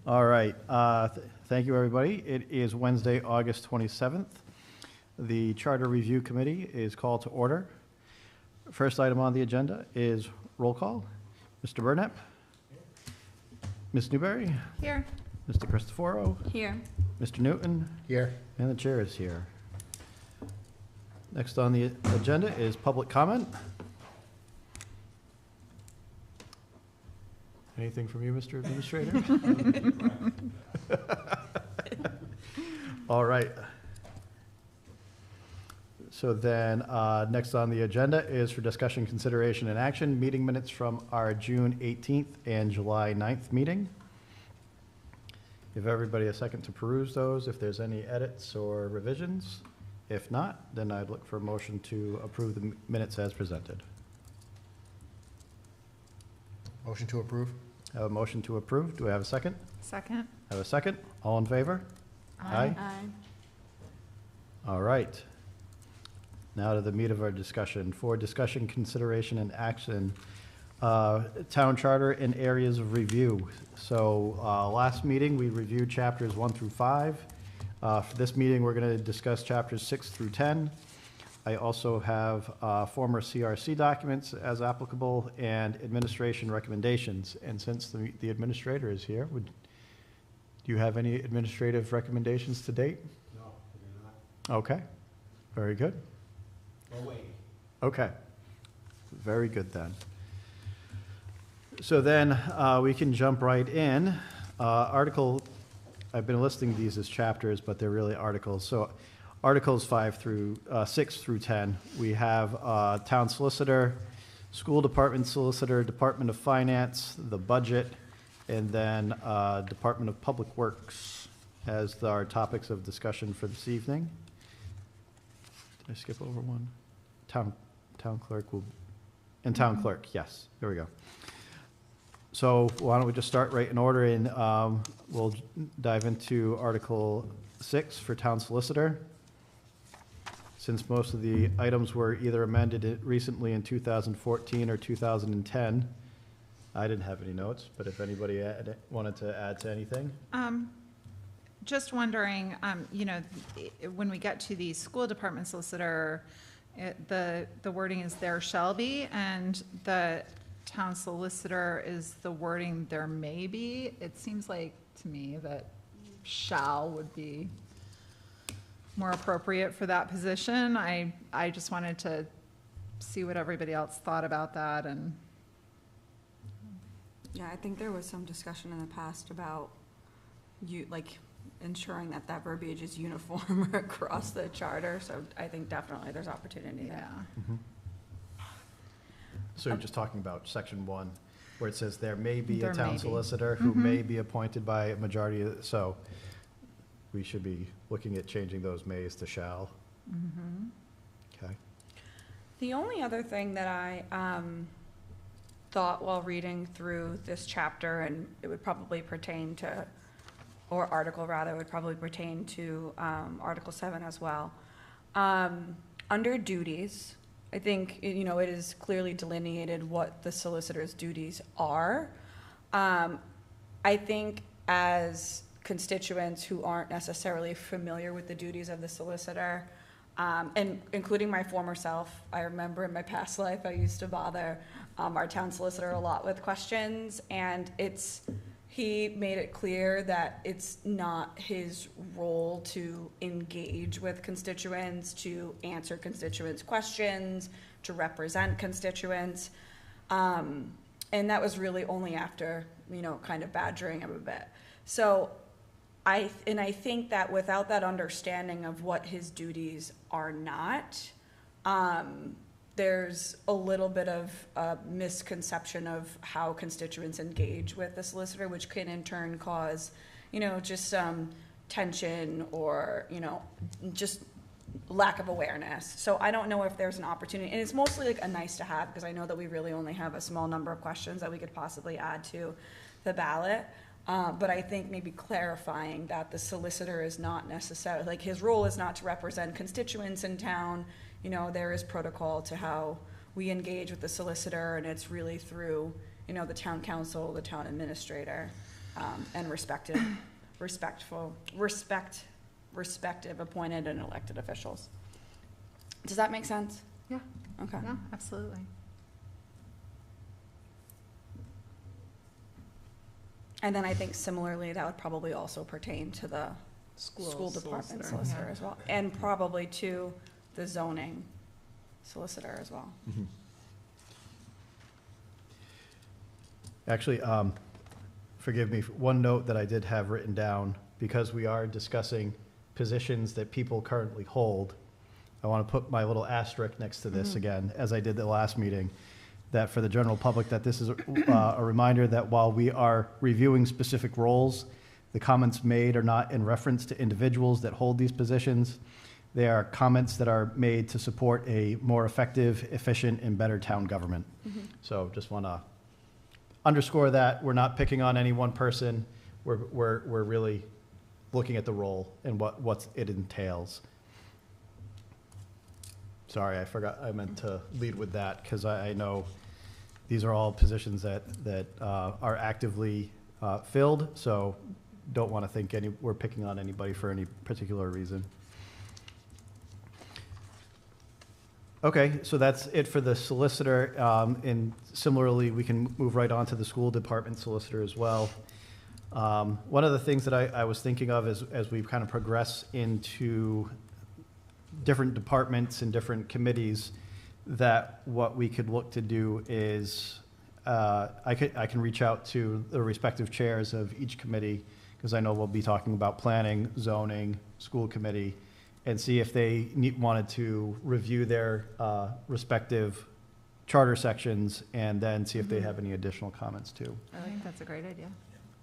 All right. Thank you, everybody. It is Wednesday, August 27th. The Charter Review Committee is called to order. First item on the agenda is roll call. Mr. Burnett? Ms. Newberry? Here. Mr. Cristoforo? Here. Mr. Newton? Here. And the chair is here. Next on the agenda is public comment. Anything from you, Mr. Administrator? All right. So then, next on the agenda is for discussion, consideration, and action, meeting minutes from our June 18th and July 9th meeting. Give everybody a second to peruse those, if there's any edits or revisions. If not, then I'd look for a motion to approve the minutes as presented. Motion to approve. I have a motion to approve. Do I have a second? Second. I have a second. All in favor? Aye. All right. Now to the meat of our discussion. For discussion, consideration, and action, town charter and areas of review. So last meeting, we reviewed chapters 1 through 5. For this meeting, we're going to discuss chapters 6 through 10. I also have former CRC documents as applicable and administration recommendations. And since the administrator is here, do you have any administrative recommendations to date? No, I do not. Okay, very good. Oh, wait. Okay, very good then. So then we can jump right in. I've been listing these as chapters, but they're really articles. So Articles 6 through 10, we have Town Solicitor, School Department Solicitor, Department of Finance, the Budget, and then Department of Public Works as our topics of discussion for this evening. Did I skip over one? Town Clerk will, and Town Clerk, yes, there we go. So why don't we just start right in order, and we'll dive into Article 6 for Town Solicitor. Since most of the items were either amended recently in 2014 or 2010, I didn't have any notes, but if anybody wanted to add to anything. Just wondering, when we get to the school department solicitor, the wording is there shall be, and the town solicitor is the wording there may be. It seems like to me that shall would be more appropriate for that position. I just wanted to see what everybody else thought about that. And yeah, I think there was some discussion in the past about ensuring that verbiage is uniform across the charter. So I think definitely there's opportunity there. yeah. Mm-hmm. So you're just talking about section 1, where it says there may be a town solicitor who may be appointed by a majority, so we should be looking at changing those mays to shall. Mm-hmm. Okay. The only other thing that I thought while reading through this chapter, and it would probably pertain to, or article rather, would probably pertain to Article 7 as well. Under duties, I think, it is clearly delineated what the solicitor's duties are. I think as constituents who aren't necessarily familiar with the duties of the solicitor, and including my former self, I remember in my past life I used to bother our town solicitor a lot with questions, and he made it clear that it's not his role to engage with constituents, to answer constituents' questions, to represent constituents. And that was really only after, kind of badgering him a bit. So I think that without that understanding of what his duties are not, there's a little bit of a misconception of how constituents engage with the solicitor, which can in turn cause, just some tension or, just lack of awareness. So I don't know if there's an opportunity, and it's mostly like a nice to have, because I know that we really only have a small number of questions that we could possibly add to the ballot. But I think maybe clarifying that the solicitor is not necessarily, his role is not to represent constituents in town. There is protocol to how we engage with the solicitor, and it's really through the town council, the town administrator, and respective appointed and elected officials. Does that make sense? Yeah. Okay. Yeah, absolutely. And then I think similarly, that would probably also pertain to the school department solicitor yeah. as well, and probably to the zoning solicitor as well. Actually, forgive me, one note that I did have written down, because we are discussing positions that people currently hold, I want to put my little asterisk next to this again, as I did the last meeting, that for the general public, that this is a reminder that while we are reviewing specific roles, the comments made are not in reference to individuals that hold these positions. They are comments that are made to support a more effective, efficient, and better town government. So just want to underscore that we're not picking on any one person. We're really looking at the role and what it entails. Sorry, I forgot, I meant to lead with that, because I know these are all positions that are actively filled, so don't want to think we're picking on anybody for any particular reason. Okay, so that's it for the solicitor, and similarly, we can move right on to the school department solicitor as well. One of the things that I was thinking of as we kind of progress into different departments and different committees, that what we could look to do is, I can reach out to the respective chairs of each committee, because I know we'll be talking about planning, zoning, school committee, and see if they wanted to review their respective charter sections, and then see if they have any additional comments too. I think that's a great idea.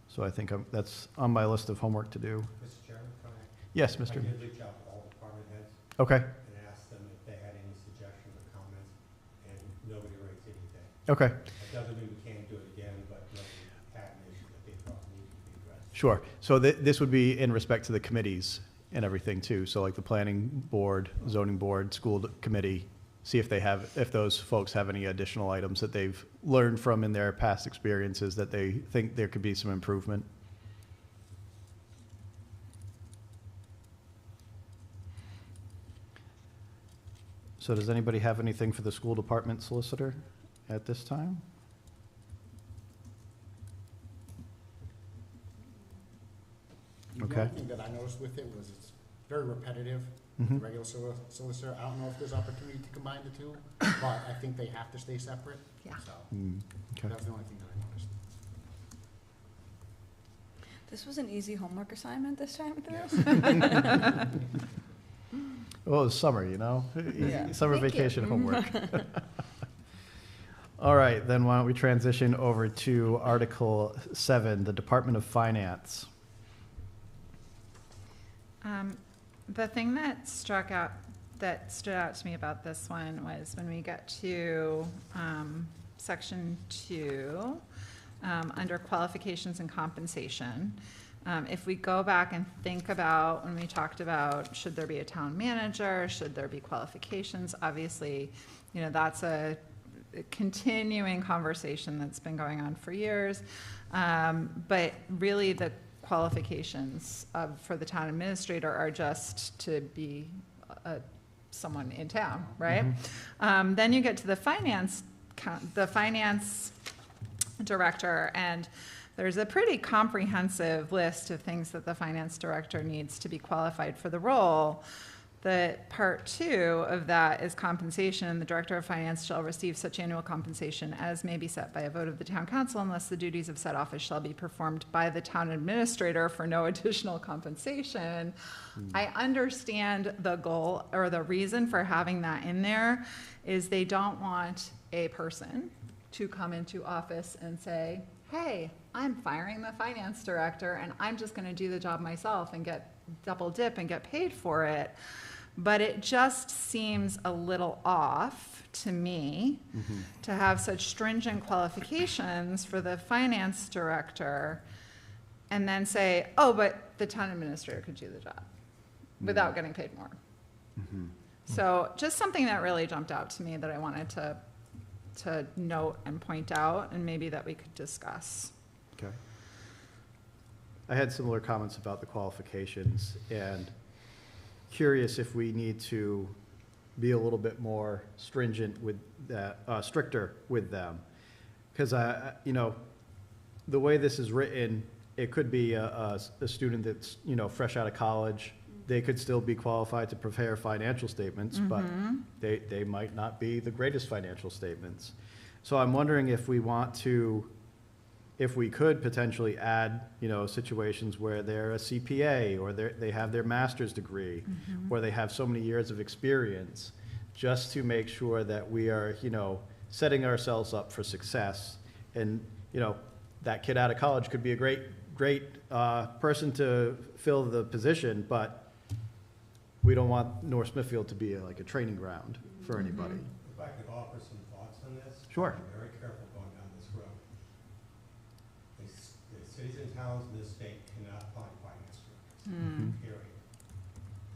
So I think that's on my list of homework to do. Mr. Chairman, can I? Yes, I Mr. did reach out to all department heads Okay, and asked them if they had any suggestions or comments, and nobody raised anything. okay, That doesn't mean we can't do it again, but nobody had an issue that they thought needed to be addressed. sure. So this would be in respect to the committees and everything too. So like the planning board, zoning board, school committee, see if those folks have any additional items that they've learned from in their past experiences that they think there could be some improvement. So does anybody have anything for the school department solicitor at this time? The Okay. only thing that I noticed with it was it's very repetitive, Mhm. the regular solicitor. I don't know if there's opportunity to combine the two, but I think they have to stay separate. Yeah. So Okay. that's the only thing that I noticed. This was an easy homework assignment this time through? Well, it's summer, you know? Yeah. Summer Thank you. vacation homework. All right, then why don't we transition over to Article 7, the Department of Finance. The thing that stood out to me about this one was when we get to Section 2, under qualifications and compensation. If we go back and think about when we talked about should there be a town manager, should there be qualifications, obviously, that's a continuing conversation that's been going on for years. But really the qualifications for the town administrator are just to be someone in town, right? Then you get to the finance director, and there's a pretty comprehensive list of things that the finance director needs to be qualified for the role. The part 2 of that is compensation. The director of finance shall receive such annual compensation as may be set by a vote of the town council unless the duties of said office shall be performed by the town administrator for no additional compensation. I understand the goal or the reason for having that in there is they don't want a person to come into office and say, hey, I'm firing the finance director and I'm just going to do the job myself and get double dip and get paid for it. But it just seems a little off to me to have such stringent qualifications for the finance director and then say, oh, but the town administrator could do the job without getting paid more. So just something that really jumped out to me that I wanted to to note and point out, and maybe that we could discuss. Okay. I had similar comments about the qualifications, and curious if we need to be a little bit more stringent with that, stricter with them. Because you know, the way this is written, it could be a student that's, you know, fresh out of college. They could still be qualified to prepare financial statements, but they might not be the greatest financial statements. So I'm wondering if we want to, if we could potentially add, you know, situations where they're a CPA, or they have their master's degree, or they have so many years of experience, just to make sure that we are, you know, setting ourselves up for success. And, you know, that kid out of college could be a great person to fill the position, but we don't want North Smithfield to be like a training ground for anybody. If I could offer some thoughts on this? Sure. I'm very careful going down this road. The cities and towns in this state cannot find finance directors, period.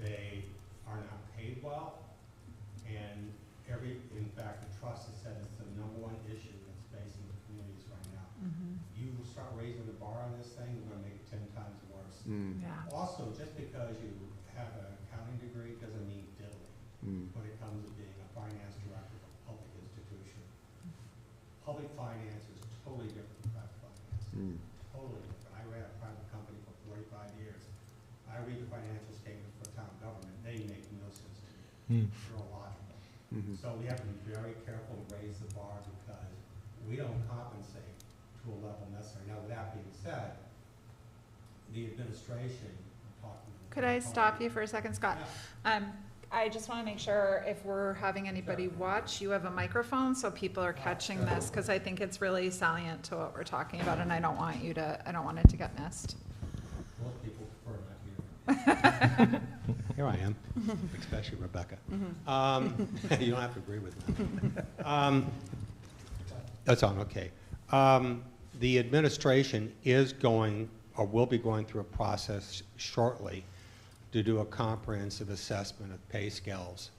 They are not paid well, and in fact, the trust has said it's the #1 issue that's facing the communities right now. You start raising the bar on this thing, we're gonna make it 10 times worse. Yeah. Also, just because you have an accounting degree doesn't mean diddly when it comes to being a finance director of a public institution. Public finance is totally different from private finance. Totally different. I ran a private company for 45 years. I read the financial statements for town government. They make no sense to me. They're illogical. So we have to be very careful to raise the bar, because we don't compensate to a level necessary. Now, with that being said, the administration, Could I stop you for a second, Scott? I just want to make sure if we're having anybody watch, you have a microphone so people are catching this, because I think it's really salient to what we're talking about, and I don't want it to get missed. Most people prefer not hearing. Here I am, especially Rebecca. You don't have to agree with me. That's on, okay. The administration is going, or will be going through a process shortly to do a comprehensive assessment of pay scales,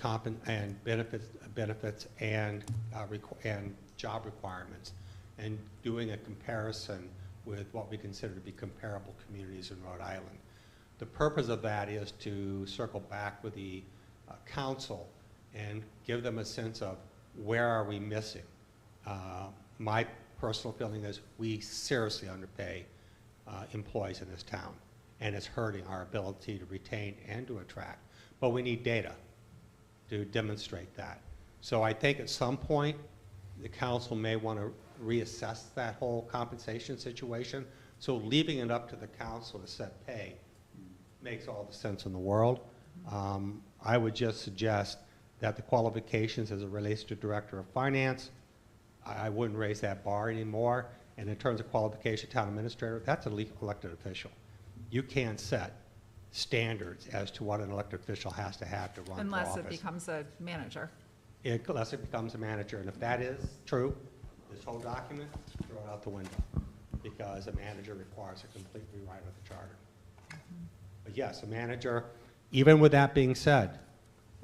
and benefits and job requirements, and doing a comparison with what we consider to be comparable communities in Rhode Island. The purpose of that is to circle back with the council and give them a sense of where are we missing. My personal feeling is we seriously underpay employees in this town, and it's hurting our ability to retain and to attract. But we need data to demonstrate that. So I think at some point, the council may want to reassess that whole compensation situation. So leaving it up to the council to set pay makes all the sense in the world. I would just suggest that the qualifications as it relates to Director of Finance, I wouldn't raise that bar anymore. And in terms of qualification, Town Administrator, that's an elected official. You can't set standards as to what an elected official has to have to run for office. Unless it becomes a manager. Unless it becomes a manager. And if that is true, this whole document, throw it out the window, because a manager requires a complete rewrite of the charter. But yes, a manager, even with that being said,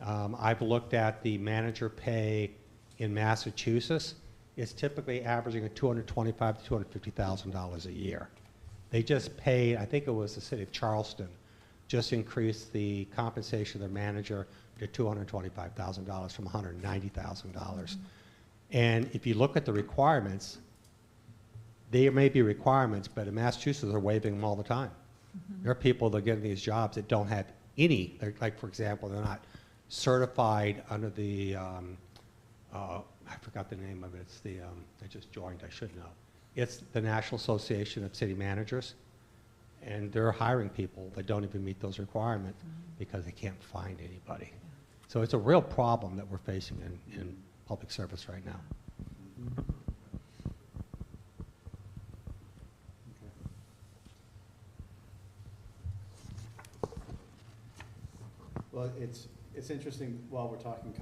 I've looked at the manager pay in Massachusetts. It's typically averaging at $225,000 to $250,000 a year. They just paid, I think it was the city of Charleston, just increased the compensation of their manager to $225,000 from $190,000. And if you look at the requirements, there may be requirements, but in Massachusetts, they're waiving them all the time. There are people that are getting these jobs that don't have any, like for example, they're not certified under the, I forgot the name of it, it's the, I just joined, I should know. It's the National Association of City Managers, and they're hiring people that don't even meet those requirements because they can't find anybody. So it's a real problem that we're facing in public service right now. Well, it's interesting while we're talking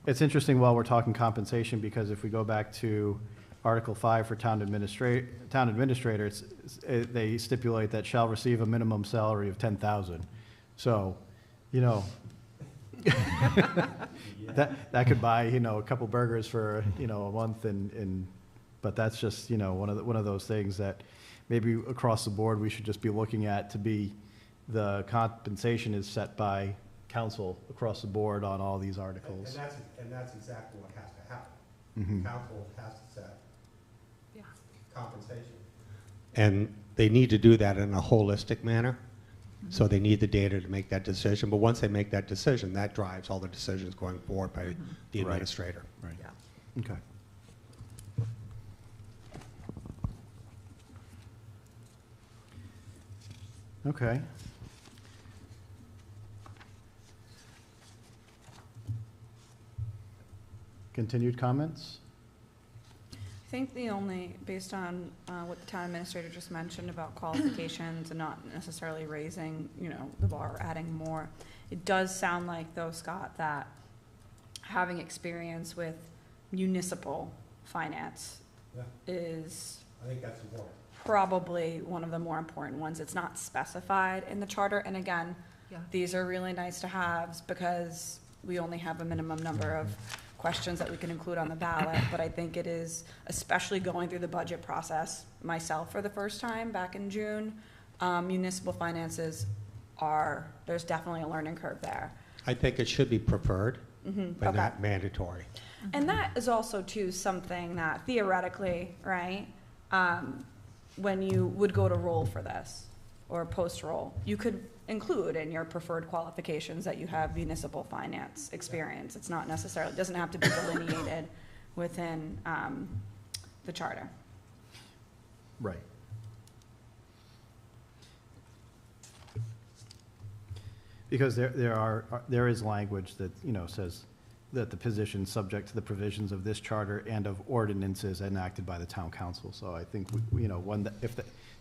It's interesting while we're talking compensation, because if we go back to Article 5 for town administrators, they stipulate that shall receive a minimum salary of $10,000. So, you know, That could buy, a couple burgers for, a month but that's just, one of those things that maybe across the board, we should just be looking at to be, the compensation is set by council across the board on all these articles. And that's exactly what has to happen. Mhm. Council has to set Yeah. compensation. And they need to do that in a holistic manner. So they need the data to make that decision. But once they make that decision, that drives all the decisions going forward by the Right. administrator. Right. Yeah. Okay. Okay. Continued comments? I think the only, based on what the town administrator just mentioned about qualifications and not necessarily raising, the bar or adding more, it does sound like though, Scott, that having experience with municipal finance Yeah. is I think that's important. probably one of the more important ones. It's not specified in the charter, and again, Yeah. these are really nice to haves because we only have a minimum number of questions that we can include on the ballot, but I think it is, especially going through the budget process myself for the first time back in June, municipal finances there's definitely a learning curve there. I think it should be preferred, but Okay. not mandatory. And that is also too something that theoretically, right, when you would go to roll for this or post-roll, you could include in your preferred qualifications that you have municipal finance experience. It's not necessarily, it doesn't have to be delineated within the charter. Right. Because there is language that, says that the position is subject to the provisions of this charter and of ordinances enacted by the town council. So I think, if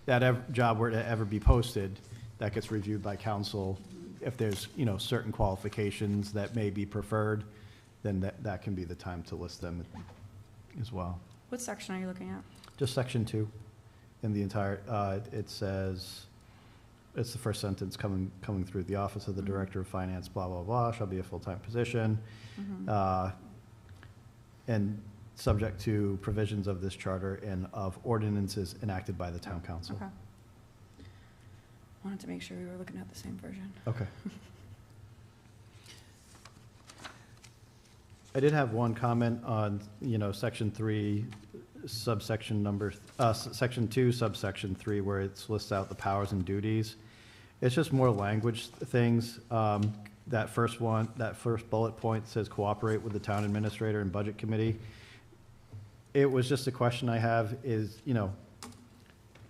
that job were to ever be posted, that gets reviewed by council. If there's, certain qualifications that may be preferred, then that can be the time to list them as well. What section are you looking at? Just section 2 in the entire, it says, it's the first sentence coming through, the office of the director of finance, blah, blah, blah, shall be a full-time position. And subject to provisions of this charter and of ordinances enacted by the town council. Okay. Wanted to make sure we were looking at the same version. Okay. I did have one comment on, section 3, subsection section 2, subsection 3, where it lists out the powers and duties. It's just more language things. That first bullet point says cooperate with the town administrator and budget committee. It was just a question I have is,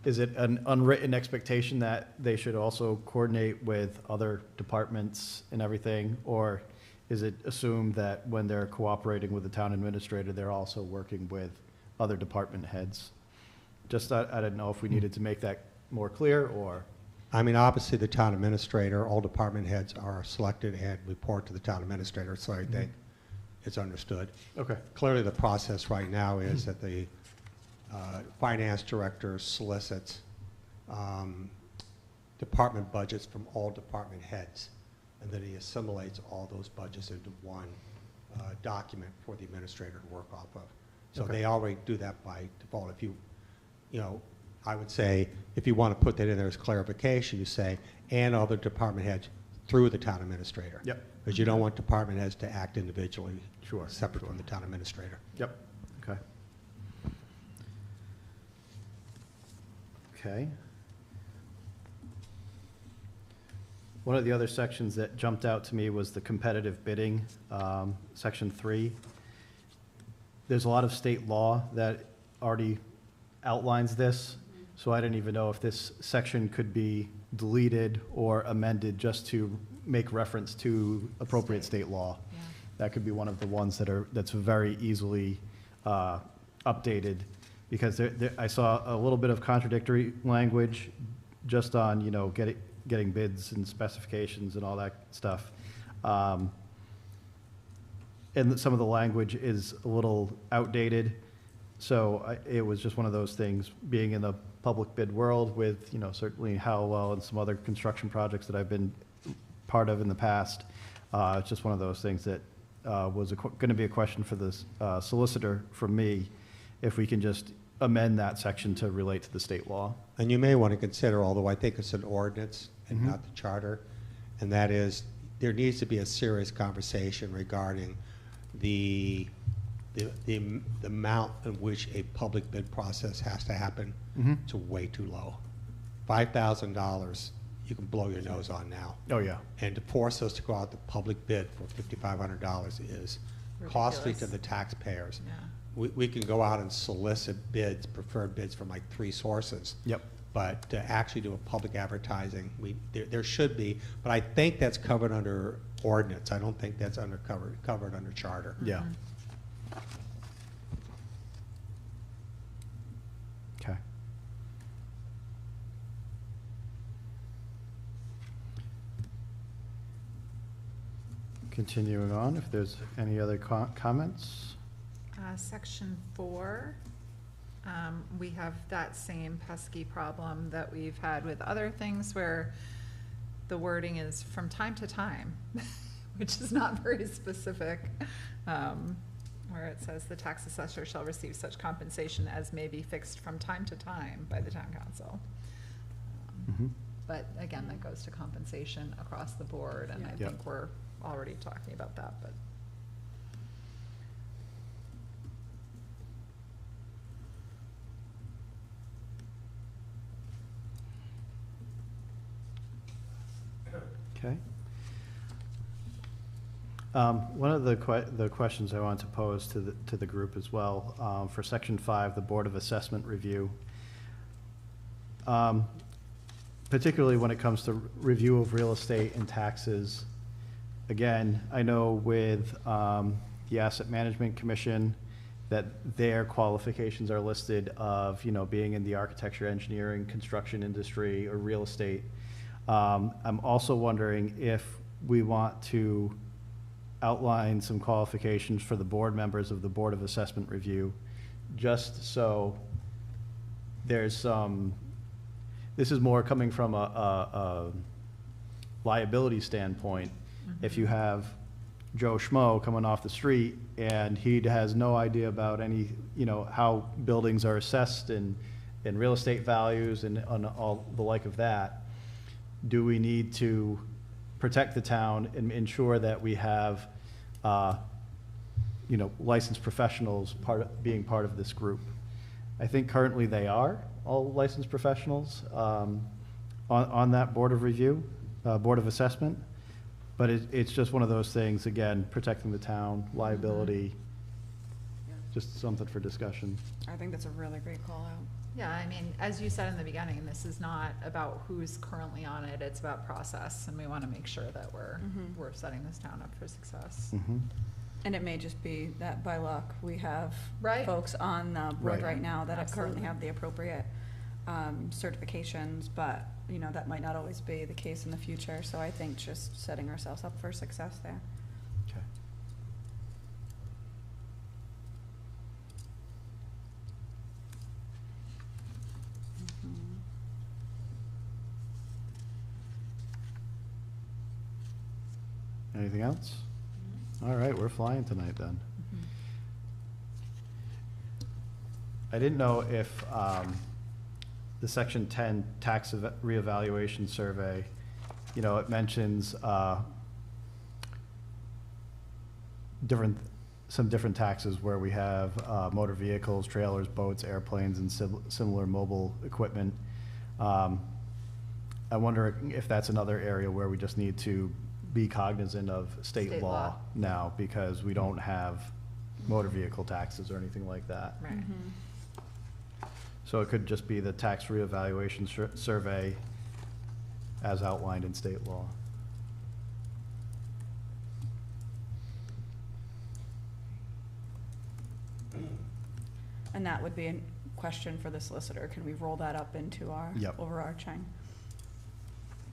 is it an unwritten expectation that they should also coordinate with other departments and everything? Or is it assumed that when they're cooperating with the town administrator, they're also working with other department heads? Just, I didn't know if we needed to make that more clear, or? I mean, obviously, the town administrator, all department heads are selected and report to the town administrator, so I think it's understood. Okay. Clearly, the process right now is that the finance director solicits department budgets from all department heads, and then he assimilates all those budgets into one document for the administrator to work off of. So Okay. they already do that by default. If I would say, if you want to put that in there as clarification, you say, and other department heads through the town administrator. Yep. Because you don't want department heads to act individually. Sure, Separate sure. from the town administrator. Yep, okay. Okay. One of the other sections that jumped out to me was the competitive bidding, section 3. There's a lot of state law that already outlines this, so I didn't even know if this section could be deleted or amended just to make reference to appropriate state law. Yeah. That could be one of the ones that's very easily updated, because I saw a little bit of contradictory language just on, getting bids and specifications and all that stuff. And some of the language is a little outdated. So it was just one of those things, being in the public bid world with, certainly Howell and some other construction projects that I've been part of in the past. It's just one of those things that was going to be a question for the solicitor from me, if we can just amend that section to relate to the state law. And you may want to consider, although I think it's an ordinance and Mhm. not the charter, and that is, there needs to be a serious conversation regarding the amount in which a public bid process has to happen. Mhm. It's way too low. $5,000, you can blow your nose on now. Oh, yeah. And to force us to go out to public bid for $5,500 is costly to Ridiculous. the taxpayers. Yeah. We can go out and solicit bids, preferred bids from like 3 sources. Yep. But to actually do a public advertising, there should be, but I think that's covered under ordinance. I don't think that's covered under charter. Yeah. Okay. Continuing on, if there's any other comments? Section 4, we have that same pesky problem that we've had with other things where the wording is from time to time, which is not very specific, where it says the tax assessor shall receive such compensation as may be fixed from time to time by the town council. Mhm. But again, that goes to compensation across the board, and I Yeah. think we're already talking about that, but. Okay. One of the questions I want to pose to the group as well, for Section 5, the Board of Assessment Review, particularly when it comes to review of real estate and taxes. Again, I know with the Asset Management Commission that their qualifications are listed of, you know, being in the architecture, engineering, construction industry, or real estate. I'm also wondering if we want to outline some qualifications for the board members of the Board of Assessment Review, just so there's some, this is more coming from a liability standpoint. If you have Joe Schmo coming off the street and he has no idea about any, you know, how buildings are assessed and real estate values and on all the like of that, do we need to protect the town and ensure that we have, you know, licensed professionals being part of this group? I think currently they are all licensed professionals on that Board of Review, Board of Assessment. But it's just one of those things, again, protecting the town, liability, just something for discussion. I think that's a really great call out. Yeah, I mean, as you said in the beginning, this is not about who's currently on it, it's about process, and we want to make sure that we're setting this town up for success. Mhm. And it may just be that by luck, we have Right. folks on the board Right. right now that currently Absolutely. have the appropriate certifications, but, you know, that might not always be the case in the future, so I think just setting ourselves up for success there. Okay. Anything else? All right, we're flying tonight then. I didn't know if the Section 10 tax reevaluation survey, you know, it mentions some different taxes where we have motor vehicles, trailers, boats, airplanes, and similar mobile equipment. I wonder if that's another area where we just need to be cognizant of state State law law. now, because we don't have motor vehicle taxes or anything like that. Right. So it could just be the tax reevaluation survey as outlined in state law. And that would be a question for the solicitor. Can we roll that up into our Yep. overarching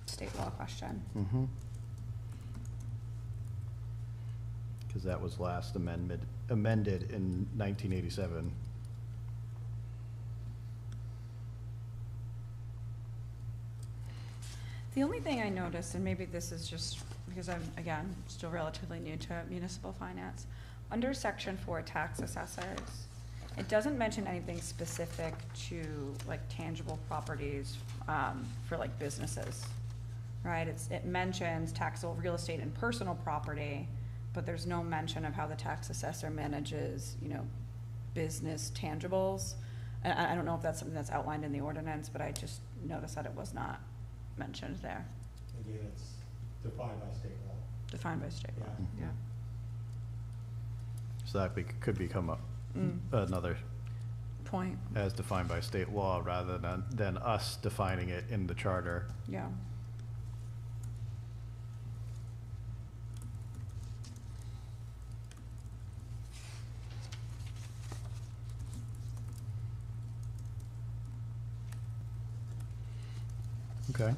state law question? Mm-hmm. Because that was last amended in 1987. The only thing I noticed, and maybe this is just because I'm, again, still relatively new to municipal finance. Under section 4, tax assessors, it doesn't mention anything specific to like tangible properties, for like businesses, right? It mentions taxable real estate and personal property, but there's no mention of how the tax assessor manages, you know, business tangibles. And I don't know if that's something that's outlined in the ordinance, but I just noticed that it was not mentioned there, Again, it's defined by state law. defined by state law. Yeah. Yeah. So that could become another, Point, as defined by state law, rather than us defining it in the charter. yeah. Okay.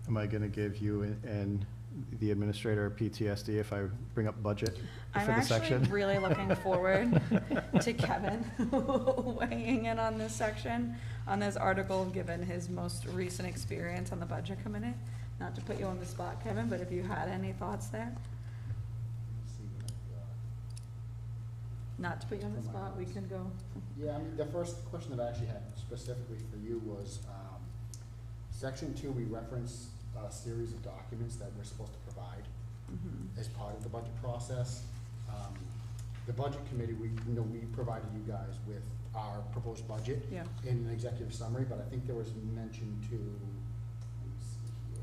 Am I gonna give you and the administrator PTSD if I bring up budget I'm for the actually section? really looking forward to Kevin weighing in on this section, on this article, given his most recent experience on the budget committee. Not to put you on the spot, Kevin, but if you had any thoughts there, Let's see what I've got. not to put you on the spot, we can go. Yeah, I mean, the first question that I actually had specifically for you was, section 2, we reference a series of documents that we're supposed to provide as part of the budget process. The budget committee, we provided you guys with our proposed budget Yeah. in an executive summary, but I think there was mention to, let me see here.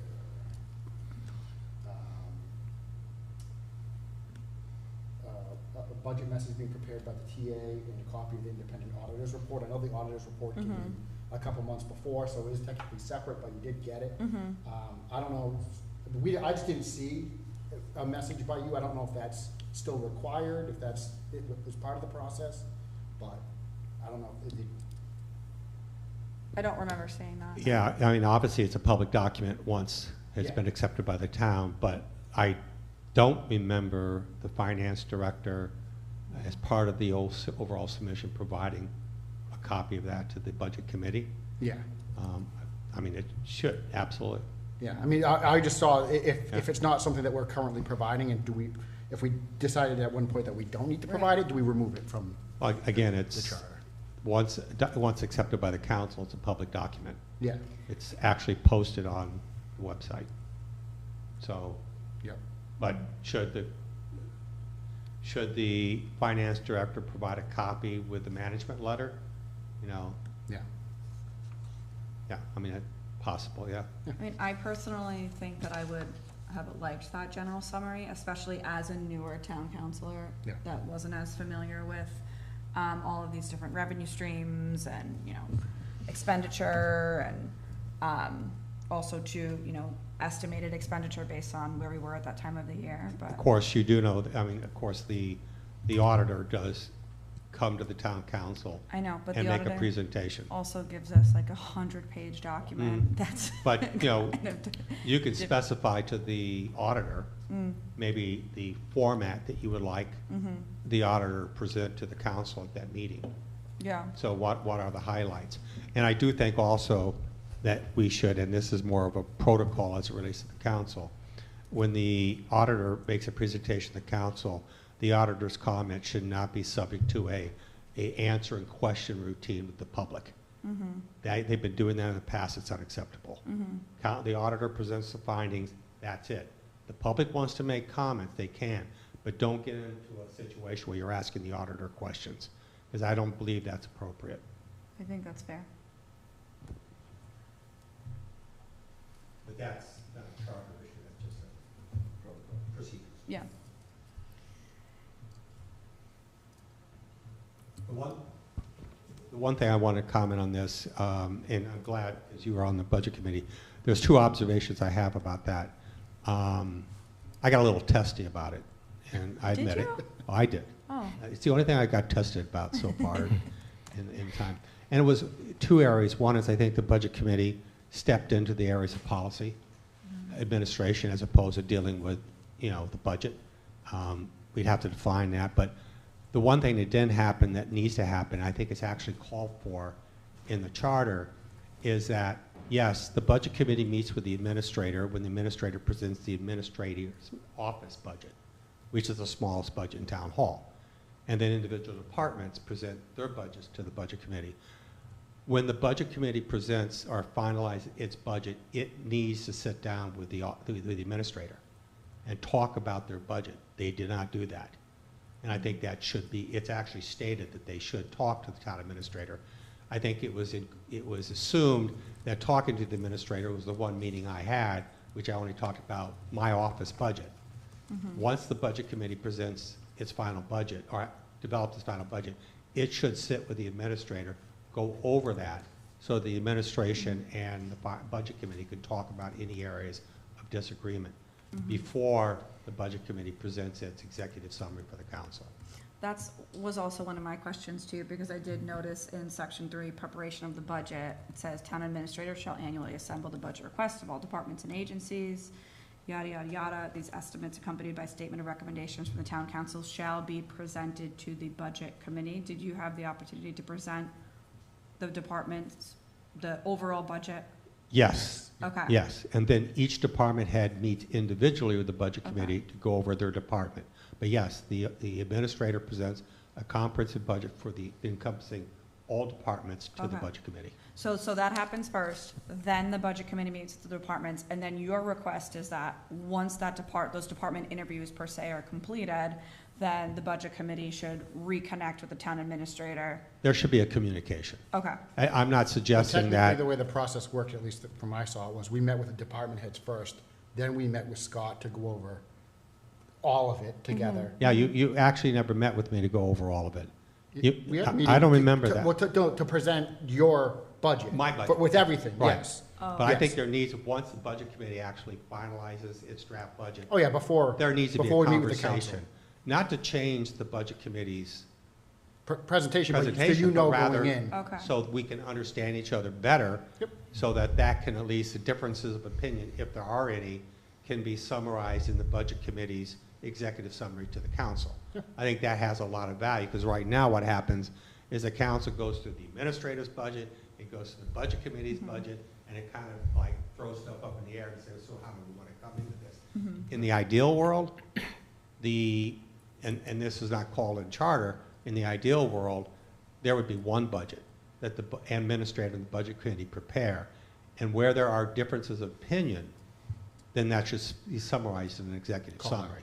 A budget message being prepared by the TA and a copy of the independent auditor's report. I know the auditor's report came in a couple months before, so it is technically separate, but you did get it. I don't know, I just didn't see a message by you. I don't know if that's still required, if that's, it was part of the process, but I don't know. I don't remember seeing that. Yeah, I mean, obviously, it's a public document once it's Yeah. been accepted by the town, but I don't remember the finance director, as part of the overall submission, providing a copy of that to the budget committee. Yeah. I mean, it should, absolutely. Yeah, I mean, I just saw, if Yeah. it's not something that we're currently providing, and if we decided at one point that we don't need to provide it, do we remove it from Well, again, the it's, charter? once accepted by the council, it's a public document. Yeah, It's actually posted on the website. So, yep. but should the finance director provide a copy with the management letter? You know, Yeah. yeah, I mean, possible, yeah. I mean, I personally think that I would have liked that general summary, especially as a newer town councilor Yeah. that wasn't as familiar with all of these different revenue streams and, you know, expenditure and also to, you know, estimated expenditure based on where we were at that time of the year, but. Of course, you do know, I mean, of course, the auditor does come to the town council I know, but and the make a auditor presentation. also gives us like 100-page document that's. But, you know, kind of you can diff- specify to the auditor maybe the format that you would like the auditor to present to the council at that meeting. Yeah, So what are the highlights? And I do think also that we should, and this is more of a protocol as it relates to the council, when the auditor makes a presentation to the council, the auditor's comment should not be subject to a answer and question routine with the public. They've been doing that in the past, it's unacceptable. The auditor presents the findings, that's it. The public wants to make comments, they can, but don't get into a situation where you're asking the auditor questions, because I don't believe that's appropriate. I think that's fair. But that's not a charter issue, that's just a protocol procedure. Yeah. The one thing I want to comment on this, and I'm glad, as you were on the budget committee, there's two observations I have about that. I got a little testy about it, and I Did admit it. you? Oh, I did. Oh, It's the only thing I got tested about so far in time. And it was two areas. One is I think the budget committee stepped into the areas of policy administration as opposed to dealing with, you know, the budget. We'd have to define that. But the one thing that didn't happen that needs to happen, I think it's actually called for in the charter, is that, yes, the budget committee meets with the administrator when the administrator presents the administrator's office budget, which is the smallest budget in town hall. And then individual departments present their budgets to the budget committee. When the budget committee presents or finalizes its budget, it needs to sit down with the administrator and talk about their budget. They did not do that. And I think that should be, it's actually stated that they should talk to the town administrator. I think it was assumed that talking to the administrator was the one meeting I had, which I only talked about my office budget. Once the budget committee presents its final budget or develops its final budget, it should sit with the administrator, go over that, so the administration and the budget committee could talk about any areas of disagreement before the budget committee presents its executive summary for the council. Was also one of my questions too, because I did notice in section 3, preparation of the budget, it says town administrator shall annually assemble the budget requests of all departments and agencies, yada, yada, yada. These estimates accompanied by statement of recommendations from the town council shall be presented to the budget committee. Did you have the opportunity to present the departments, the overall budget? Yes. Okay. Yes, and then each department head meets individually with the budget committee to go over their department. But yes, the administrator presents a comprehensive budget for the encompassing all departments to the Okay. budget committee. So that happens first, then the budget committee meets with the departments, and then your request is that once those department interviews per se are completed, then the budget committee should reconnect with the town administrator. There should be a communication. Okay. I'm not suggesting Technically, that. the way the process worked, at least from I saw it, was we met with the department heads first, then we met with Scott to go over all of it together. Yeah, you actually never met with me to go over all of it. We had a I meeting don't to- remember to- that. well, to present your budget. My budget. With everything, Right. yes. But I think Yes. there needs, once the budget committee actually finalizes its draft budget, Oh, yeah, before. there needs to be a before we meet with the council. conversation. Not to change the budget committee's Presentation, but so you presentation, know but rather going in. Okay. so we can understand each other better. Yep. So that can, at least the differences of opinion, if there are any, can be summarized in the budget committee's executive summary to the council. Yeah. I think that has a lot of value, because right now what happens is the council goes through the administrator's budget, it goes to the budget committee's budget, and it kind of like throws stuff up in the air and says, so how do we want to come into this? In the ideal world, and this is not called in charter, in the ideal world, there would be one budget that the administrator and the budget committee prepare. And where there are differences of opinion, then that should be summarized in an executive Call out. summary.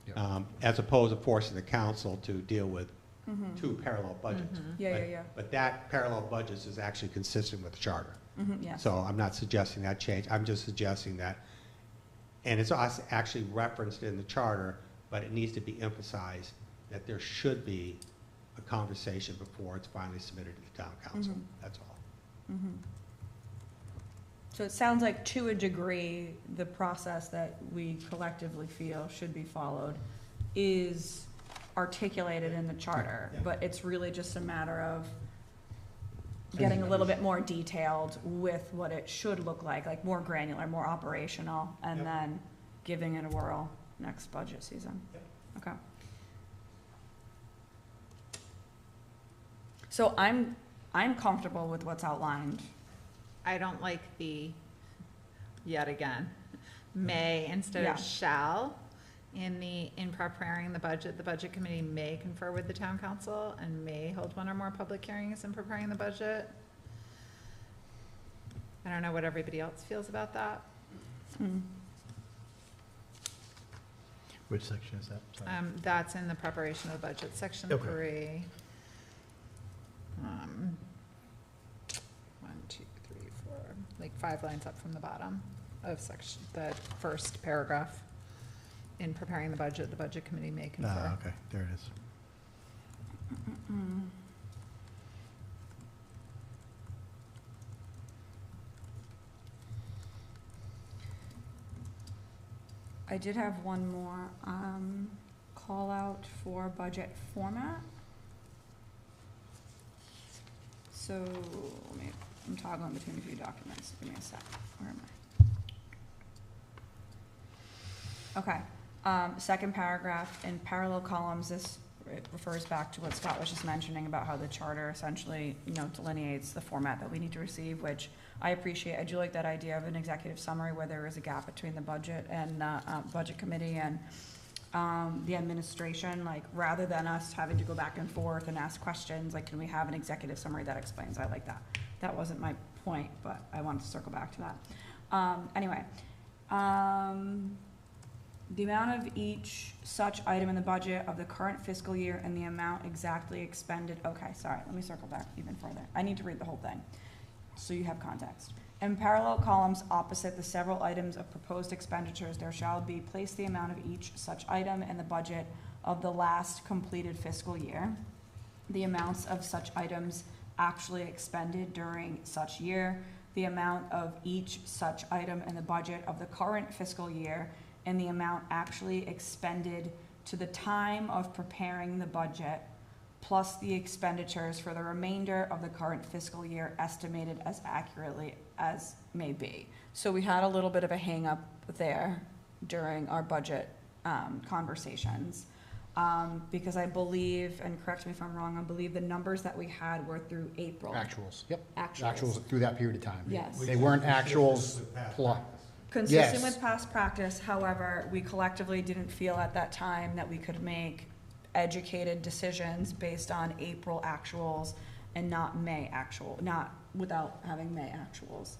Yeah. As opposed to forcing the council to deal with two parallel budgets. Yeah, But- yeah, yeah. But that parallel budgets is actually consistent with the charter. Yes. So I'm not suggesting that change, I'm just suggesting that, and it's actually referenced in the charter, but it needs to be emphasized that there should be a conversation before it's finally submitted to the town council, that's all. So it sounds like, to a degree, the process that we collectively feel should be followed is articulated in the charter, Yeah. but it's really just a matter of getting a little bit more detailed with what it should look like more granular, more operational, and Yep. then giving it a whirl next budget season. Yep. Okay. So I'm comfortable with what's outlined. I don't like the, yet again, may instead Yeah. of shall. In preparing the budget committee may confer with the town council and may hold one or more public hearings in preparing the budget. I don't know what everybody else feels about that. Which section is that? Sorry. That's in the preparation of the budget, section Okay. 3. 1, 2, 3, 4, like 5 lines up from the bottom of section, the first paragraph. In preparing the budget committee may confer. Okay, there it is. I did have one more, call out for budget format. So, I'm toggling between a few documents, give me a sec, where am I? Okay, second paragraph, in parallel columns, this it refers back to what Scott was just mentioning about how the charter essentially, delineates the format that we need to receive, which I appreciate. I do like that idea of an executive summary where there is a gap between the budget and, budget committee and, the administration, like, rather than us having to go back and forth and ask questions, like, can we have an executive summary that explains? I like that. That wasn't my point, but I wanted to circle back to that. Anyway, the amount of each such item in the budget of the current fiscal year and the amount exactly expended. Okay, sorry, let me circle back even further. I need to read the whole thing, so you have context. In parallel columns opposite the several items of proposed expenditures, there shall be placed the amount of each such item in the budget of the last completed fiscal year, the amounts of such items actually expended during such year, the amount of each such item in the budget of the current fiscal year, and the amount actually expended to the time of preparing the budget, plus the expenditures for the remainder of the current fiscal year estimated as accurately as may be. So we had a little bit of a hang up there during our budget conversations. Because I believe, and correct me if I'm wrong, I believe the numbers that we had were through April. Actuals, yep. Actuals. Through that period of time. Yes. They weren't actuals plus. Consistent Yes. with past practice, however, we collectively didn't feel at that time that we could make educated decisions based on April actuals and not without having May actuals.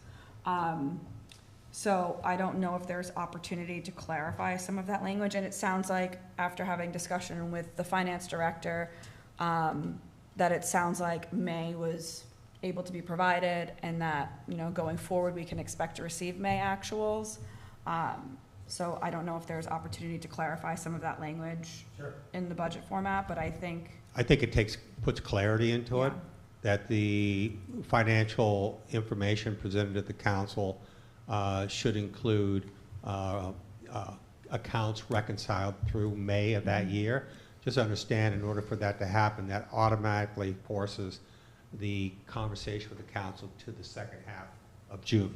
So I don't know if there's opportunity to clarify some of that language, and it sounds like, after having discussion with the finance director, that it sounds like May was able to be provided, and that, going forward, we can expect to receive May actuals. So I don't know if there's opportunity to clarify some of that language in the budget format, but I think. it puts clarity into it, Yeah. that the financial information presented to the council should include accounts reconciled through May of that year. Just understand, in order for that to happen, that automatically forces the conversation with the council to the second half of June,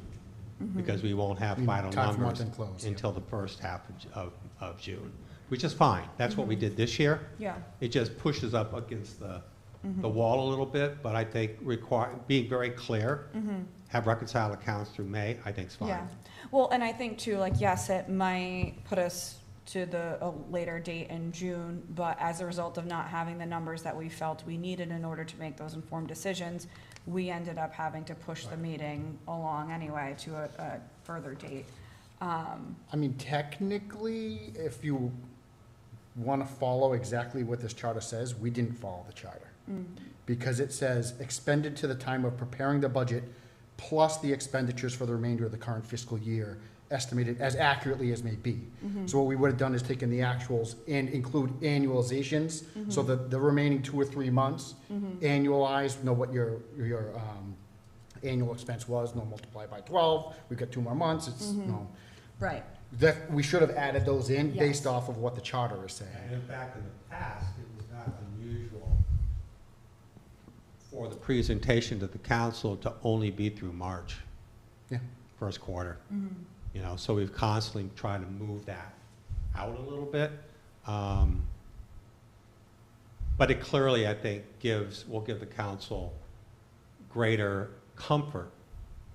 because we won't have final Time for numbers month-end close, until the first half of June, which is fine. That's what we did this year. Yeah. It just pushes up against the wall a little bit, but I think being very clear, have reconciled accounts through May, I think is fine. Yeah, well, and I think too, like, yes, it might put us to a later date in June, but as a result of not having the numbers that we felt we needed in order to make those informed decisions, we ended up having to push the meeting along anyway to a further date. I mean, technically, if you want to follow exactly what this charter says, we didn't follow the charter. Because it says expended to the time of preparing the budget plus the expenditures for the remainder of the current fiscal year, estimated as accurately as may be. So what we would have done is taken the actuals and include annualizations, so that the remaining 2 or 3 months, annualized, what your annual expense was, multiply by 12, we've got 2 more months, it's, Right. that, we should have added those in Yes. based off of what the charter is saying. And in fact, in the past, it was not unusual For the presentation to the council to only be through March. Yeah. First quarter. So we've constantly tried to move that out a little bit. But it clearly, I think, will give the council greater comfort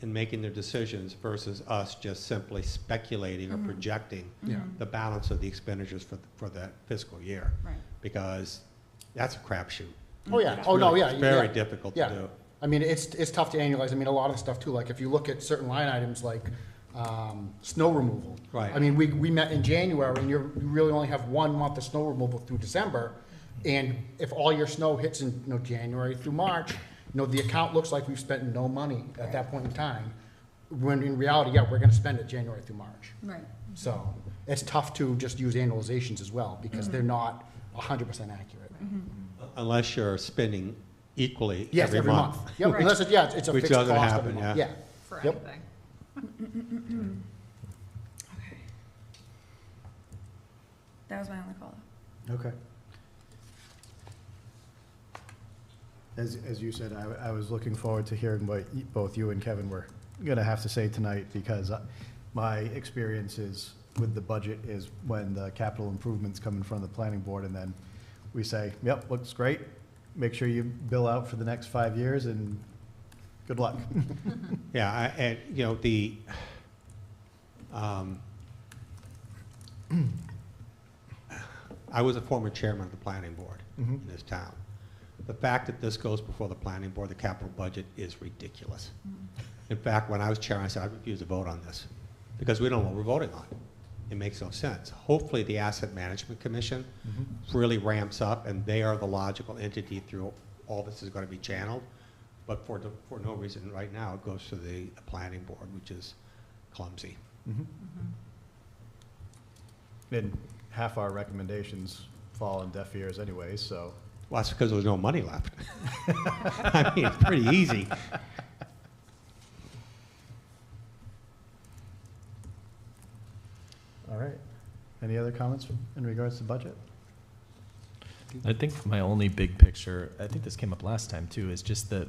in making their decisions versus us just simply speculating or projecting Yeah. the balance of the expenditures for that fiscal year. Right. Because that's a crapshoot. Oh, yeah, It's oh, no, really- yeah. It's very yeah. difficult to Yeah. do. I mean, it's tough to annualize. I mean, a lot of the stuff too, like if you look at certain line items like snow removal. Right. I mean, we met in January and you really only have 1 month of snow removal through December. And if all your snow hits in, January through March, the account looks like we've spent no money at that point in time. When in reality, yeah, we're gonna spend it January through March. Right. So it's tough to just use annualizations as well because they're not 100% accurate. Unless you're spending equally Yes, every every month. month. Yep, unless it's a Which fixed cost doesn't every happen, month. yeah. Yeah. For Yep. anything. Okay. That was my only call. Okay. As you said, I was looking forward to hearing what both you and Kevin were gonna have to say tonight, because my experiences with the budget is when the capital improvements come in front of the planning board, and then we say, yep, looks great. Make sure you bill out for the next 5 years and good luck. Yeah, and, you know, I was a former chairman of the planning board in this town. The fact that this goes before the planning board, the capital budget, is ridiculous. In fact, when I was chairman, I said, I refuse to vote on this, because we don't know what we're voting on. It makes no sense. Hopefully, the Asset Management Commission really ramps up, and they are the logical entity through all this is going to be channeled. But for no reason right now, it goes to the planning board, which is clumsy. And half our recommendations fall on deaf ears anyway, so. Well, that's because there's no money left. I mean, it's pretty easy. All right. Any other comments in regards to budget? I think my only big picture, I think this came up last time too, is just that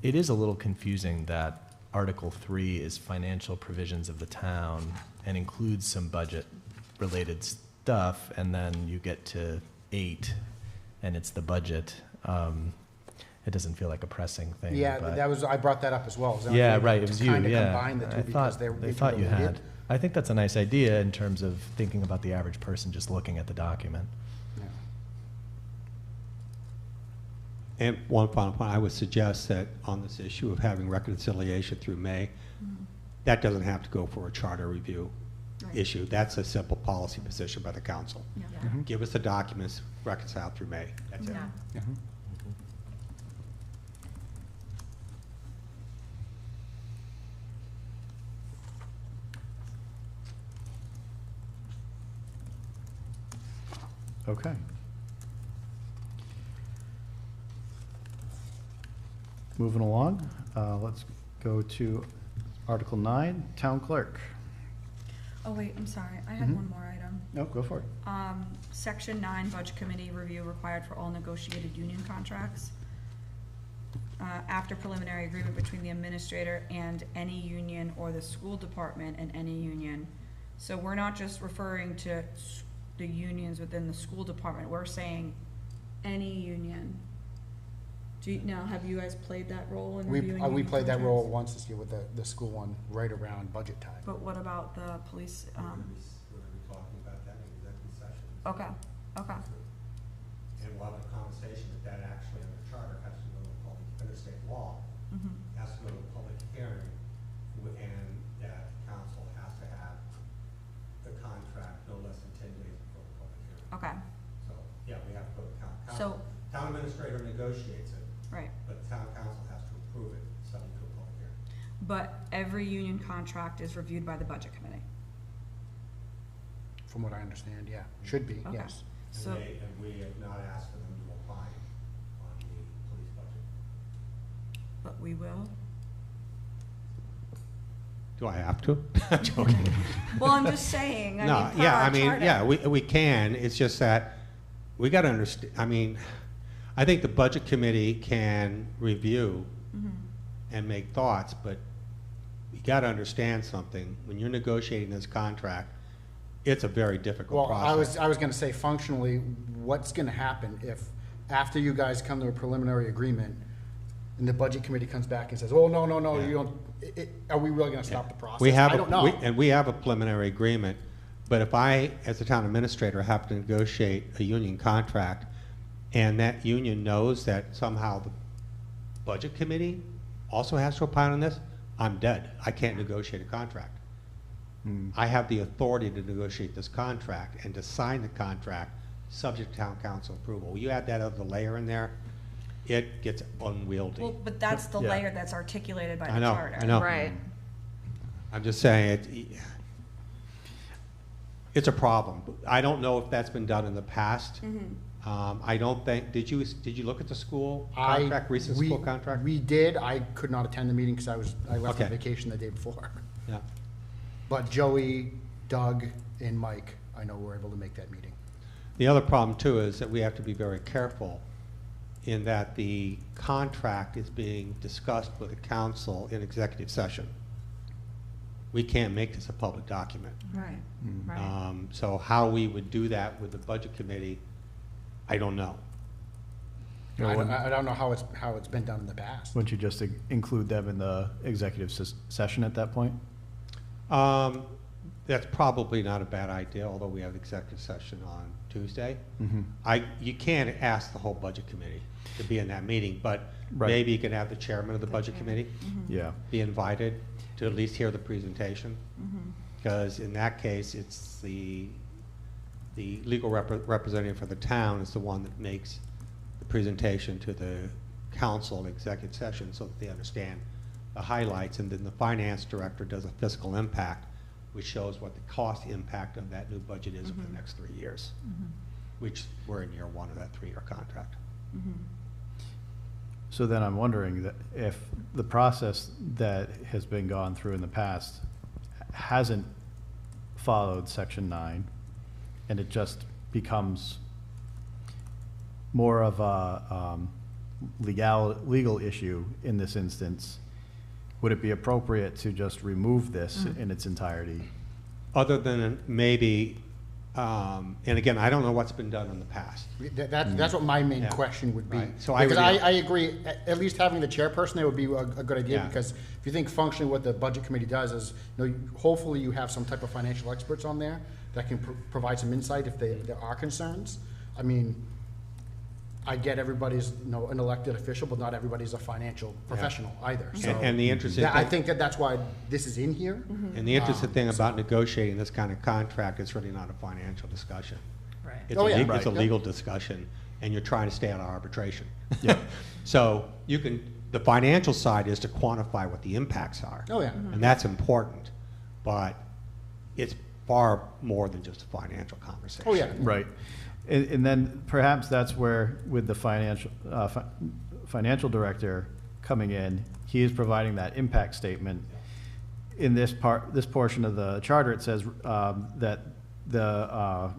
it is a little confusing that Article 3 is financial provisions of the town and includes some budget-related stuff, and then you get to 8 and it's the budget. It doesn't feel like a pressing thing. Yeah, but- that was, I brought that up as well. Yeah, right, it was you, Kind of yeah. combine the two I because thought, they're I thought you interrelated. had. I think that's a nice idea in terms of thinking about the average person just looking at the document. Yeah. And one final point, I would suggest that on this issue of having reconciliation through May, that doesn't have to go for a charter review issue. That's a simple policy position by the council. Give us the documents, reconcile through May. That's it. Yeah. Okay. Moving along, let's go to Article 9, Town Clerk. Oh, wait, I'm sorry, I had one more item. No, go for it. Section 9, Budget Committee review required for all negotiated union contracts. After preliminary agreement between the administrator and any union, or the school department and any union. So we're not just referring to the unions within the school department, we're saying any union. Now, have you guys played that role in reviewing We union played that role contracts? once this year with the school one, right around budget time. But what about the police, We're gonna be talking about that in executive session. okay, okay, And we'll have a conversation that actually under charter has to go to public, under state law, has to go to a public hearing, and that council has to have the contract no less than 10 days before the public hearing. okay, So, yeah, we have to go to town So- council. Town administrator negotiates it, right. but town council has to approve it, subject to a public hearing. But every union contract is reviewed by the budget committee. From what I understand, yeah, should be, Okay. yes. So, And we have not asked for them to apply on the police budget. but we will. Do I have to? I'm joking. Well, I'm just saying, No, per yeah, our I mean, charter. yeah, we can. It's just that we got to understand, I mean, I think the budget committee can review and make thoughts, but you got to understand something. When you're negotiating this contract, it's a very difficult Well, process. I was gonna say functionally, what's gonna happen if, after you guys come to a preliminary agreement, and the budget committee comes back and says, oh, no, Yeah. you don't, are we really gonna stop the process? We have I a- don't know. And we have a preliminary agreement, but if I, as a town administrator, have to negotiate a union contract, and that union knows that somehow the budget committee also has to opine on this, I'm dead. I can't negotiate a contract. I have the authority to negotiate this contract and to sign the contract, subject to town council approval. You add that other layer in there, it gets unwieldy. Well, but that's the Yeah. layer that's articulated by I the know, charter. I know. Right. I'm just saying, it's a problem. I don't know if that's been done in the past. I don't think, did you look at the school contract, recent school contract? We did, I could not attend the meeting because I left on Okay. vacation the day before. Yeah. But Joey, Doug, and Mike, I know were able to make that meeting. The other problem too is that we have to be very careful in that the contract is being discussed with the council in executive session. We can't make this a public document. Right, right. So how we would do that with the budget committee, I don't know. I don't know how it's been done in the past. Wouldn't you just include them in the executive session at that point? That's probably not a bad idea, although we have executive session on Tuesday. Mm-hmm. You can't ask the whole budget committee to be in that meeting, but Right. maybe you can have the chairman of the budget committee Yeah. be invited to at least hear the presentation. Because in that case, it's the legal representative for the town is the one that makes the presentation to the council in executive session so that they understand the highlights, and then the finance director does a fiscal impact, which shows what the cost impact of that new budget is over the next 3 years, which we're in year 1 of that 3-year contract. So then I'm wondering that if the process that has been gone through in the past hasn't followed Section 9, and it just becomes more of a legal issue in this instance, would it be appropriate to just remove this in its entirety? Other than maybe, and again, I don't know what's been done in the past. That's what my main Yeah. question would be. Right. So Because I I agree, at least having the chairperson there would be a good idea, Yeah. because if you think functionally what the budget committee does is, hopefully you have some type of financial experts on there that can provide some insight if there are concerns. I mean, I get everybody's, an elected official, but not everybody's a financial professional either, so. And the interesting I thing, think that's why this is in here. and the interesting thing about negotiating this kind of contract, it's really not a financial discussion. Right. It's Oh, yeah. It's a Right. legal discussion, and you're trying to stay out of arbitration. Yeah. So the financial side is to quantify what the impacts are. Oh, yeah. And that's important, but it's far more than just a financial conversation. Oh, yeah. Right. And then perhaps that's where, with the financial director coming in, he is providing that impact statement. In this portion of the charter, it says that the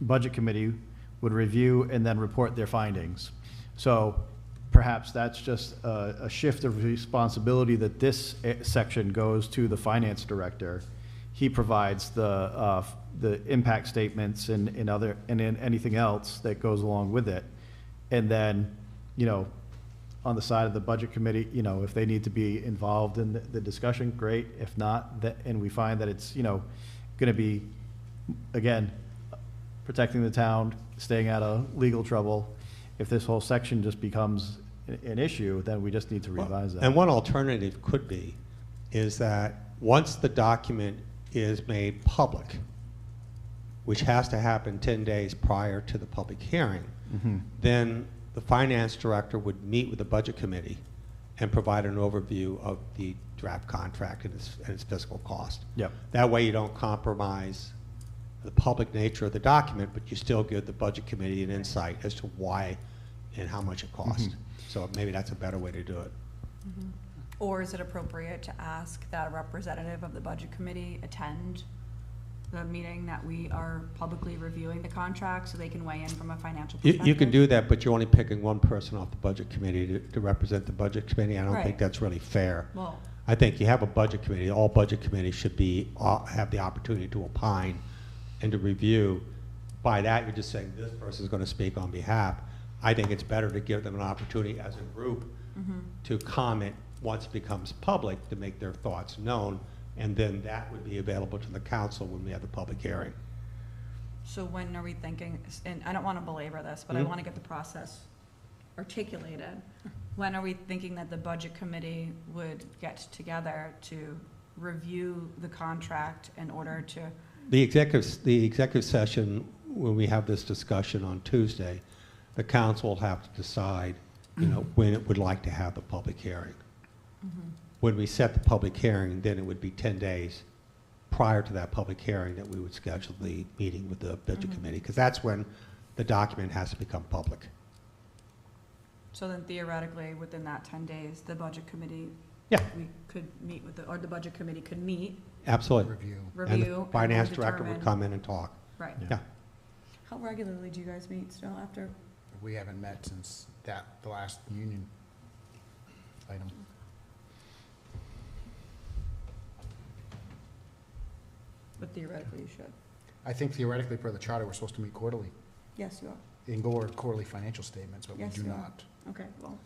budget committee would review and then report their findings. So perhaps that's just a shift of responsibility, that this section goes to the finance director. He provides the impact statements and in anything else that goes along with it. And then, on the side of the budget committee, if they need to be involved in the discussion, great. If not, and we find that it's, going to be, again, protecting the town, staying out of legal trouble. If this whole section just becomes an issue, then we just need to revise that. And one alternative could be is that once the document is made public, which has to happen 10 days prior to the public hearing, then the finance director would meet with the budget committee and provide an overview of the draft contract and its fiscal cost. Yep. That way you don't compromise the public nature of the document, but you still give the budget committee an insight as to why and how much it costs. So maybe that's a better way to do it. Or is it appropriate to ask that a representative of the budget committee attend the meeting that we are publicly reviewing the contract so they can weigh in from a financial perspective? You can do that, but you're only picking one person off the budget committee to represent the budget committee. I don't think Right. that's really fair. Well, I think you have a budget committee. All budget committees should have the opportunity to opine and to review. By that, you're just saying this person is going to speak on behalf. I think it's better to give them an opportunity as a group to comment once it becomes public, to make their thoughts known, and then that would be available to the council when we have the public hearing. so when are we thinking, and I don't want to belabor this, but I want to get the process articulated. When are we thinking that the budget committee would get together to review the contract in order to? The executive session, when we have this discussion on Tuesday, the council will have to decide, when it would like to have the public hearing. When we set the public hearing, then it would be 10 days prior to that public hearing that we would schedule the meeting with the budget committee, because that's when the document has to become public. So then theoretically, within that 10 days, the budget committee, Yeah. we could meet with, or the budget committee could meet, Absolutely. Review. And review. the finance then director would determine- come in and talk. Right. Yeah. How regularly do you guys meet still after? We haven't met since the last union item. But theoretically, you should. I think theoretically, per the charter, we're supposed to meet quarterly. Yes, you are. in our quarterly financial statements, but we Yes, do we are. not. Okay, well,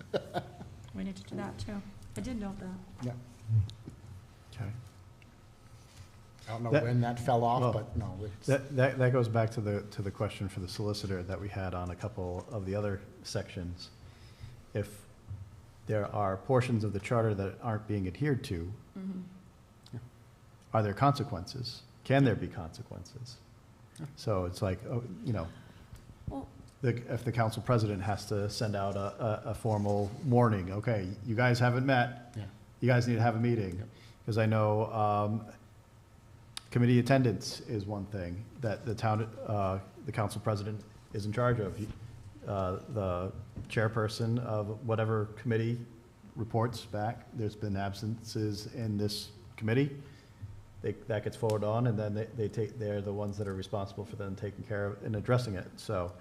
we need to do that too. I did note that. Yeah, Okay. I don't know That- when that fell well, off, but no, it's, That goes back to the question for the solicitor that we had on a couple of the other sections. If there are portions of the charter that aren't being adhered to, are there consequences? Can there be consequences? So it's like, oh, you know, Well- if the council president has to send out a formal warning, okay, you guys haven't met, yeah. you guys need to have a meeting. Yep. Because I know committee attendance is one thing that the council president is in charge of. The chairperson of whatever committee reports back, there's been absences in this committee. That gets forwarded on, and then they're the ones that are responsible for them taking care of and addressing it. So,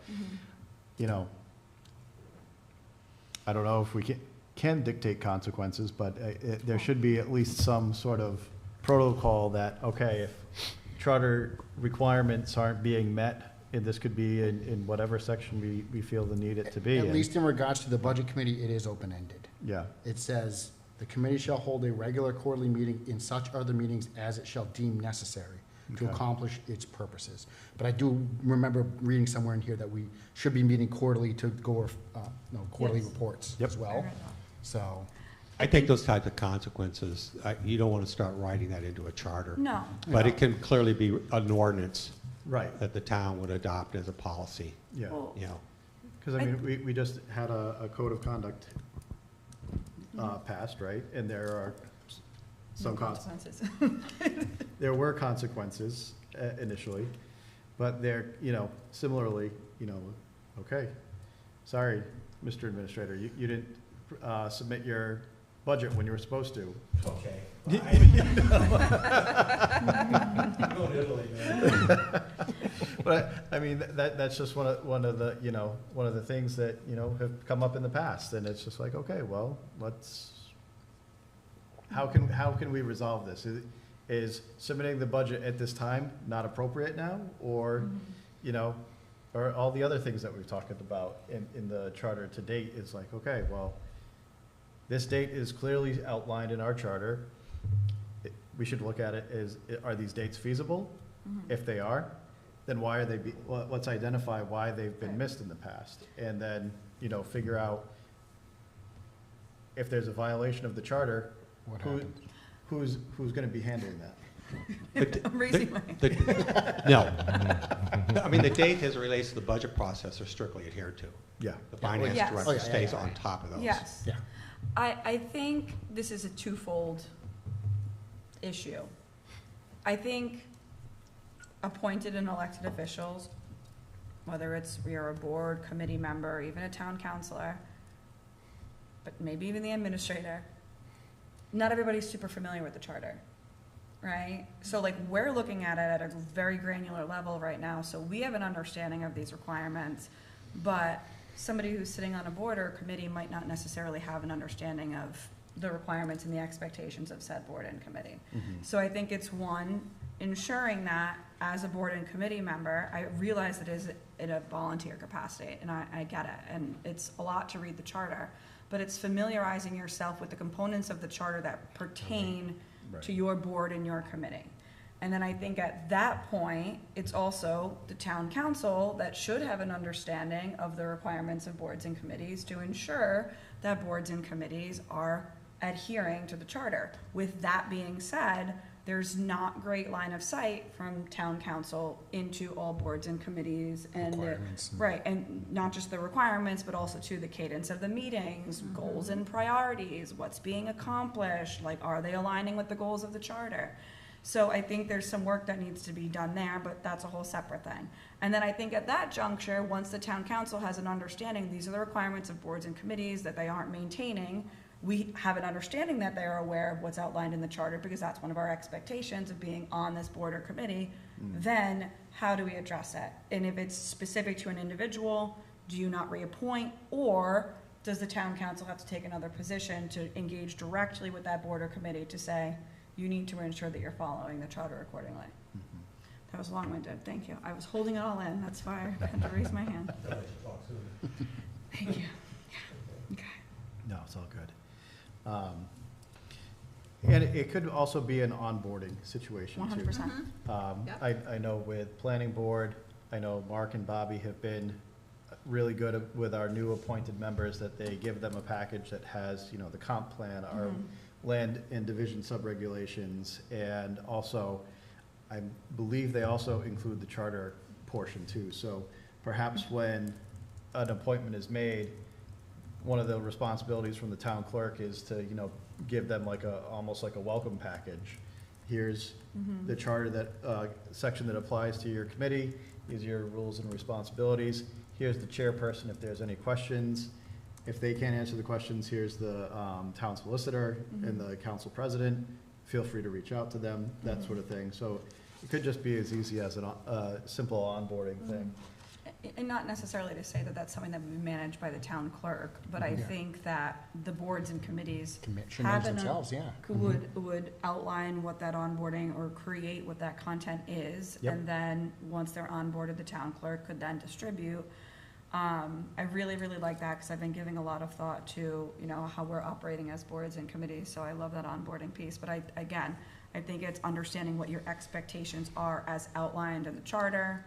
you know, I don't know if we can dictate consequences, but there should be at least some sort of protocol that, okay, if charter requirements aren't being met, and this could be in whatever section we feel the need it to be At in. least in regards to the budget committee, it is open-ended. Yeah, It says, "The committee shall hold a regular quarterly meeting in such other meetings as it shall deem necessary to Okay. accomplish its purposes." But I do remember reading somewhere in here that we should be meeting quarterly to go over, quarterly Yes. reports Yep. as I well. read that. So, I think those types of consequences, you don't want to start writing that into a charter. No, But it can clearly be an ordinance right, that the town would adopt as a policy, yeah. well, you know. Because, I mean, we just had a code of conduct passed, right? And there are some consequences. there were consequences initially, but there, you know, similarly, you know, okay, sorry, Mr. Administrator, you didn't submit your budget when you were supposed to. Okay. Go to Italy, man. But, I mean, that's just one of the, you know, one of the things that, you know, have come up in the past, and it's just like, okay, well, how can we resolve this? Is submitting the budget at this time not appropriate now, or, you know, or all the other things that we've talked about in the charter to date is like, okay, well, this date is clearly outlined in our charter. We should look at it as, are these dates feasible? If they are, then why are they, let's identify why they've been missed in the past, and then, you know, figure out if there's a violation of the charter, what who, happens? who's gonna be handling that? I'm raising my. No. I mean, the date as it relates to the budget process are strictly adhered to. Yeah. The finance Yes. director Oh, yeah, stays yeah, on yeah. top of those. Yes. Yeah. I think this is a twofold issue. I think appointed and elected officials, whether it's you're a board, committee member, even a town councilor, but maybe even the administrator, not everybody's super familiar with the charter, right? So like, we're looking at it at a very granular level right now, so we have an understanding of these requirements, but somebody who's sitting on a board or committee might not necessarily have an understanding of the requirements and the expectations of said board and committee. So I think it's one, ensuring that as a board and committee member, I realize it is in a volunteer capacity, and I get it, and it's a lot to read the charter, but it's familiarizing yourself with the components of the charter that pertain to your board and your committee. And then I think at that point, it's also the town council that should have an understanding of the requirements of boards and committees to ensure that boards and committees are adhering to the charter. With that being said, there's not great line of sight from town council into all boards and committees and, Requirements and- right, and not just the requirements, but also to the cadence of the meetings, goals and priorities, what's being accomplished, like, are they aligning with the goals of the charter? So I think there's some work that needs to be done there, but that's a whole separate thing. And then I think at that juncture, once the town council has an understanding, these are the requirements of boards and committees that they aren't maintaining, we have an understanding that they are aware of what's outlined in the charter, because that's one of our expectations of being on this board or committee, then how do we address it? And if it's specific to an individual, do you not reappoint, or does the town council have to take another position to engage directly with that board or committee to say, you need to ensure that you're following the charter accordingly? That was long-winded, thank you. I was holding it all in, that's why I had to raise my hand. I'll let you talk sooner. Thank you. Yeah, okay. No, it's all good. And it could also be an onboarding situation too. 100%. I know with planning board, I know Mark and Bobby have been really good with our new appointed members, that they give them a package that has, you know, the comp plan, our land and division sub-regulations, and also, I believe they also include the charter portion too. So perhaps when an appointment is made, one of the responsibilities from the town clerk is to, you know, give them like almost like a welcome package. Here's the charter that, section that applies to your committee, these are your rules and responsibilities. Here's the chairperson if there's any questions. If they can't answer the questions, here's the town solicitor and the council president. Feel free to reach out to them, that sort of thing. So it could just be as easy as a simple onboarding thing. And not necessarily to say that that's something that would be managed by the town clerk, but I think that the boards and committees Should manage have themselves, yeah. would outline what that onboarding or create what that content is. Yep. And then, once they're onboarded, the town clerk could then distribute. I really, really like that, because I've been giving a lot of thought to, you know, how we're operating as boards and committees, so I love that onboarding piece. But I think it's understanding what your expectations are as outlined in the charter.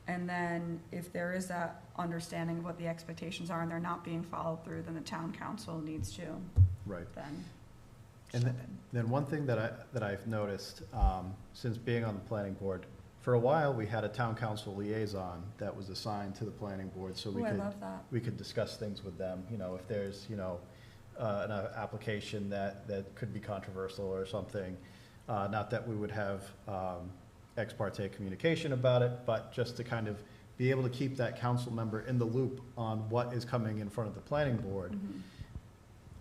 And then if there is that understanding of what the expectations are and they're not being followed through, then the town council needs to Right. then And step in. then one thing that I've noticed, since being on the planning board, for a while, we had a town council liaison that was assigned to the planning board, so Ooh, I love that. we could discuss things with them, you know, if there's, you know, an application that could be controversial or something. Not that we would have, ex parte communication about it, but just to kind of be able to keep that council member in the loop on what is coming in front of the planning board.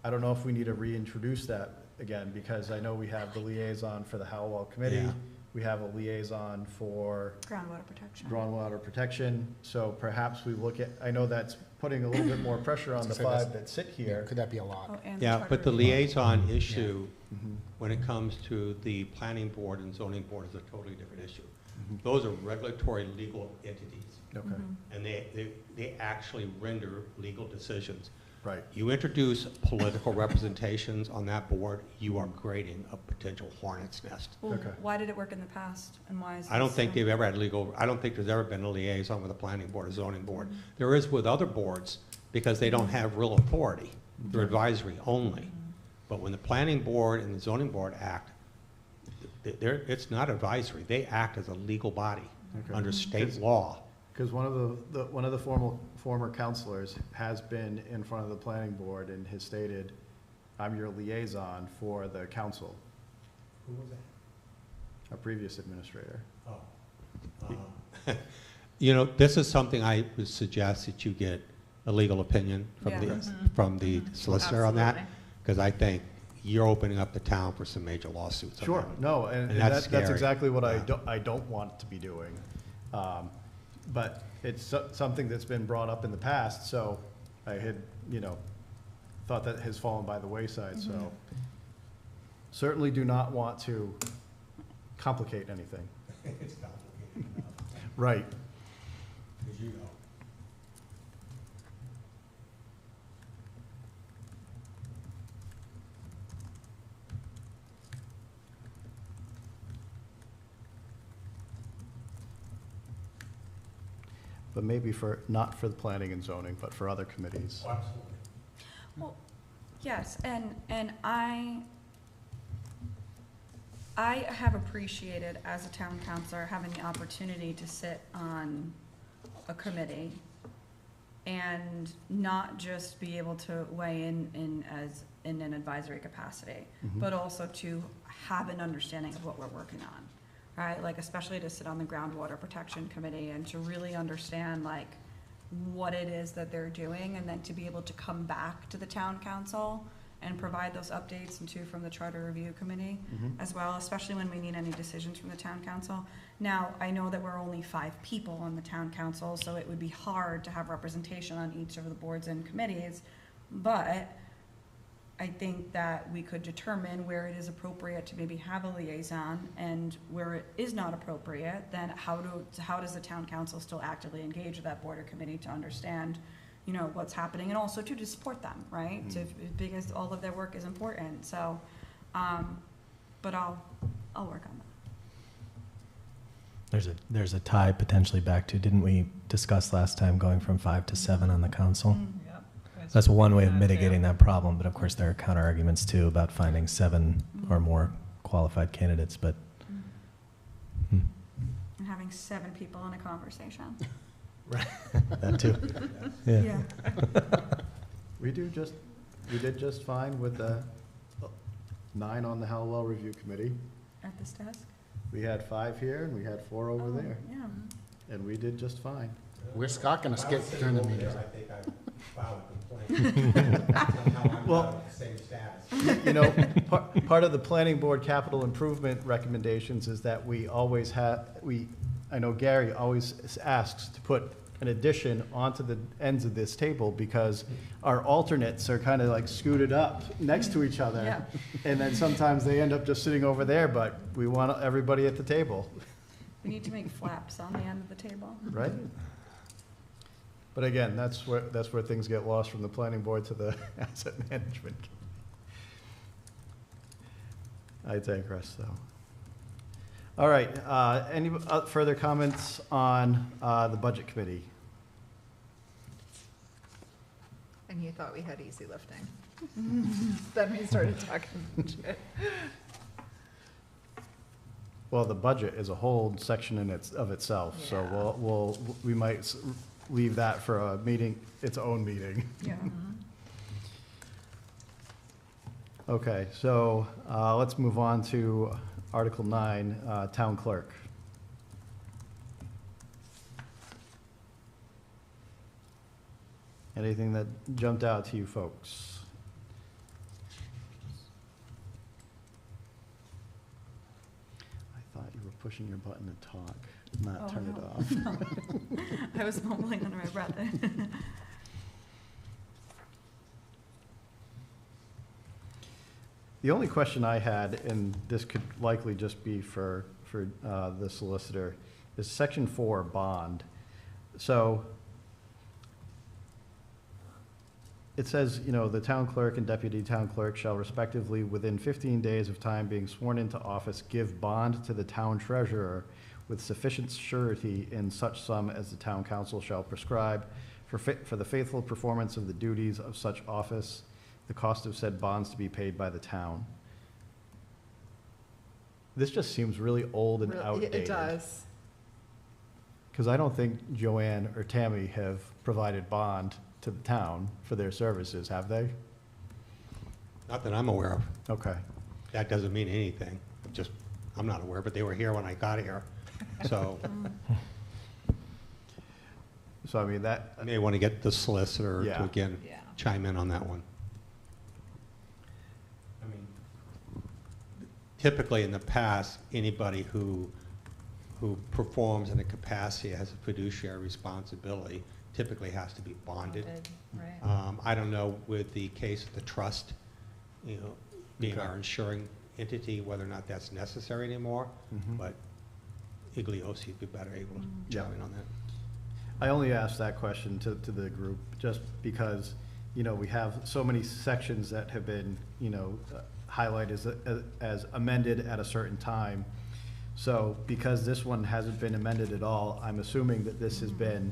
I don't know if we need to reintroduce that again, because I know we have the liaison for the Howell Committee. Yeah. We have a liaison for Groundwater protection. groundwater protection, so perhaps we look at, I know that's putting a little bit more pressure on the So that's- five that sit Yeah, here. could that be a lot? Oh, and Yeah, charter but the review. liaison issue, Mhm. when it comes to the planning board and zoning board, is a totally different issue. Mhm. Those are regulatory legal entities, Okay, and they actually render legal decisions. right, You introduce political representations on that board, you are creating a potential hornet's nest. Well, Okay. why did it work in the past, and why is I don't this think so- they've ever had I don't think there's ever been a liaison with a planning board or zoning board. There is with other boards, because they don't have real authority. They're advisory only. But when the planning board and the zoning board act, it's not advisory. They act as a legal body Okay. under state law. because one of the former counselors has been in front of the planning board and has stated, I'm your liaison for the council, Who was that? a previous administrator. Oh. You know, this is something I would suggest that you get a legal opinion from Yeah. from the solicitor on that, Absolutely. because I think you're opening up the town for some major lawsuits. on Sure, that. no, and And that's that's scary. exactly what Yeah. I don't want to be doing. But it's something that's been brought up in the past, so I had, you know, thought that has fallen by the wayside, so certainly do not want to complicate anything. It's complicated enough, Right. as you know. But maybe not for the planning and zoning, but for other committees. Oh, absolutely. Well, yes, and I have appreciated as a town councilor having the opportunity to sit on a committee and not just be able to weigh in an advisory capacity, Mhm. but also to have an understanding of what we're working on, right? Like, especially to sit on the groundwater protection committee and to really understand, like, what it is that they're doing, and then to be able to come back to the town council and provide those updates, and too from the charter review committee Mhm. as well, especially when we need any decisions from the town council. Now, I know that we're only 5 people on the town council, so it would be hard to have representation on each of the boards and committees, but I think that we could determine where it is appropriate to maybe have a liaison, and where it is not appropriate, then how does the town council still actively engage with that board or committee to understand, you know, what's happening, and also to support them, right? Because all of their work is important, so, but I'll work on that. There's a tie potentially back to, didn't we discuss last time going from 5 to 7 on the council? Yep. That's one way of mitigating that problem, but of course there are counter arguments too about finding 7 or more qualified candidates, but. And having 7 people in a conversation. That too. Yeah. We did just fine with the 9 on the Hallwell Review Committee. At this desk? We had 5 here and we had 4 over there, Yeah. and we did just fine. Where's Scott gonna skip during the meetings? I think I filed a complaint. Somehow I'm Well- not at the same status. You know, part of the planning board capital improvement recommendations is that we always have, I know Gary always asks to put an addition onto the ends of this table, because our alternates are kind of like scooted up next to each other. Yeah. And then sometimes they end up just sitting over there, but we want everybody at the table, We need to make flaps on the end of the table. right? But again, that's where things get lost from the planning board to the asset management. I digress, though. All right, any further comments on the budget committee? And you thought we had easy lifting. Then we started talking shit. Well, the budget is a whole section of itself, Yeah. so we might leave that for a meeting, its own meeting. Yeah. Okay, so let's move on to Article 9, Town Clerk. Anything that jumped out to you folks? I thought you were pushing your button to talk, not Oh, turn it no. off. I was mumbling under my breath. The only question I had, and this could likely just be for the solicitor, is Section 4, bond. So it says, you know, the town clerk and deputy town clerk shall respectively, within 15 days of time being sworn into office, give bond to the town treasurer with sufficient surety in such sum as the town council shall prescribe for the faithful performance of the duties of such office, the cost of said bonds to be paid by the town. This just seems really old and outdated. It does. Because I don't think Joanne or Tammy have provided bond to the town for their services, have they? Not that I'm aware of. Okay. That doesn't mean anything. I'm not aware, but they were here when I got here. So So I mean, that, I may want to get the solicitor Yeah. to again Yeah. chime in on that one. I mean, Typically, in the past, anybody who performs in a capacity as a fiduciary responsibility typically has to be bonded. Right. I don't know with the case of the trust, you know, being our insuring entity, whether or not that's necessary anymore, Mhm. but Igliosi would be better able to Yeah. chime in on that. I only asked that question to the group just because, you know, we have so many sections that have been, you know, highlighted as amended at a certain time. So because this one hasn't been amended at all, I'm assuming that this has been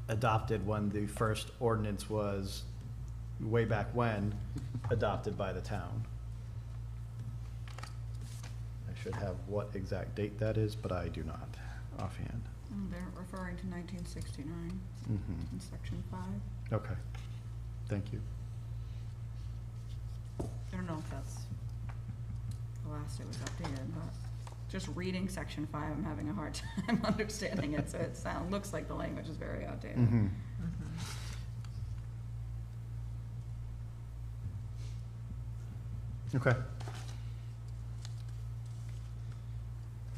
adopted when the first ordinance was, way back when, adopted by the town. I should have what exact date that is, but I do not offhand. They're referring to 1969 Mhm. in section 5. Okay, thank you. I don't know if that's the last it was updated, but just reading section 5, I'm having a hard time understanding it, so looks like the language is very outdated. Mhm. Okay.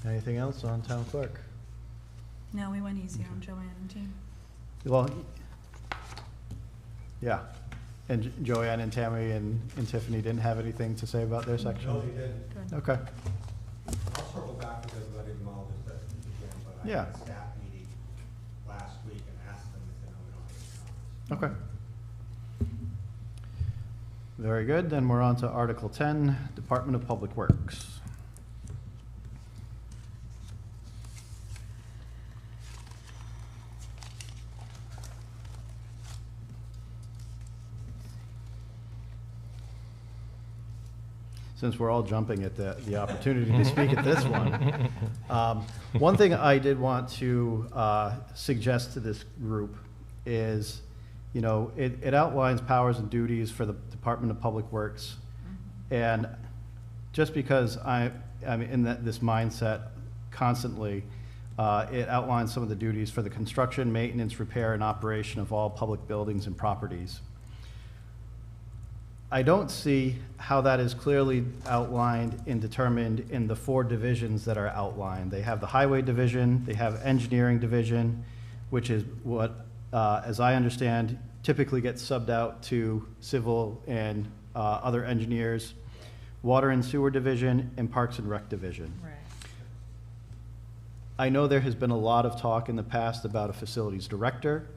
Anything else on town clerk? No, we went easy on Joanne and team. Well, yeah, And Joanne and Tammy and Tiffany didn't have anything to say about their section? No, they didn't. Okay. I'll circle back with everybody tomorrow just again, but I Yeah. had a staff meeting last week and asked them if they know we don't have any comments. Okay. Very good. Then we're on to Article 10, Department of Public Works. Since we're all jumping at the opportunity to speak at this one. One thing I did want to suggest to this group is, you know, it outlines powers and duties for the Department of Public Works. And just because I'm in this mindset constantly, it outlines some of the duties for the construction, maintenance, repair, and operation of all public buildings and properties. I don't see how that is clearly outlined and determined in the 4 divisions that are outlined. They have the highway division, they have engineering division, which is what, as I understand, typically gets subbed out to civil and other engineers, water and sewer division, and parks and rec division. Right. I know there has been a lot of talk in the past about a facilities director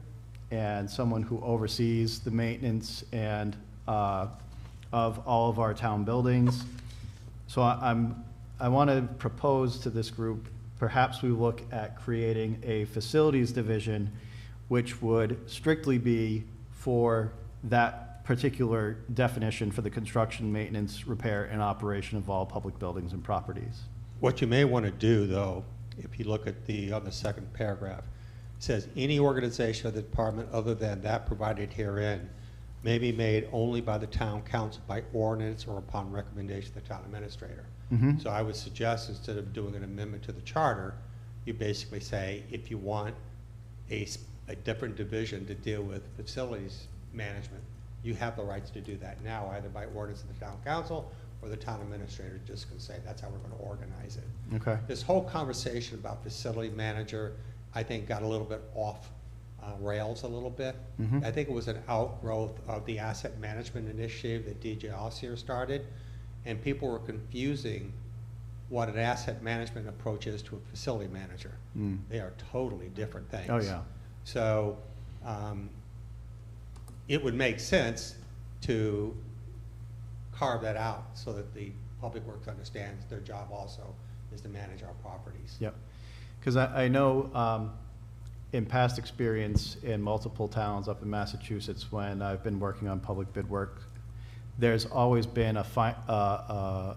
and someone who oversees the maintenance and of all of our town buildings. So I want to propose to this group, perhaps we look at creating a facilities division which would strictly be for that particular definition for the construction, maintenance, repair, and operation of all public buildings and properties. What you may want to do, though, if you look at on the second paragraph, it says, any organization of the department other than that provided herein may be made only by the town council by ordinance or upon recommendation of the town administrator. Mhm. So I would suggest, instead of doing an amendment to the charter, you basically say, if you want a different division to deal with facilities management, you have the rights to do that now, either by ordinance of the town council or the town administrator just can say, that's how we're going to organize it. Okay. This whole conversation about facility manager, I think, got a little bit off rails a little bit. Mhm. I think it was an outgrowth of the asset management initiative that DJ Ossier started, and people were confusing what an asset management approach is to a facility manager. Mm. They are totally different things. Oh, yeah. So it would make sense to carve that out so that the public works understands their job also is to manage our properties. Yep. Because I know in past experience in multiple towns up in Massachusetts, when I've been working on public bid work, there's always been a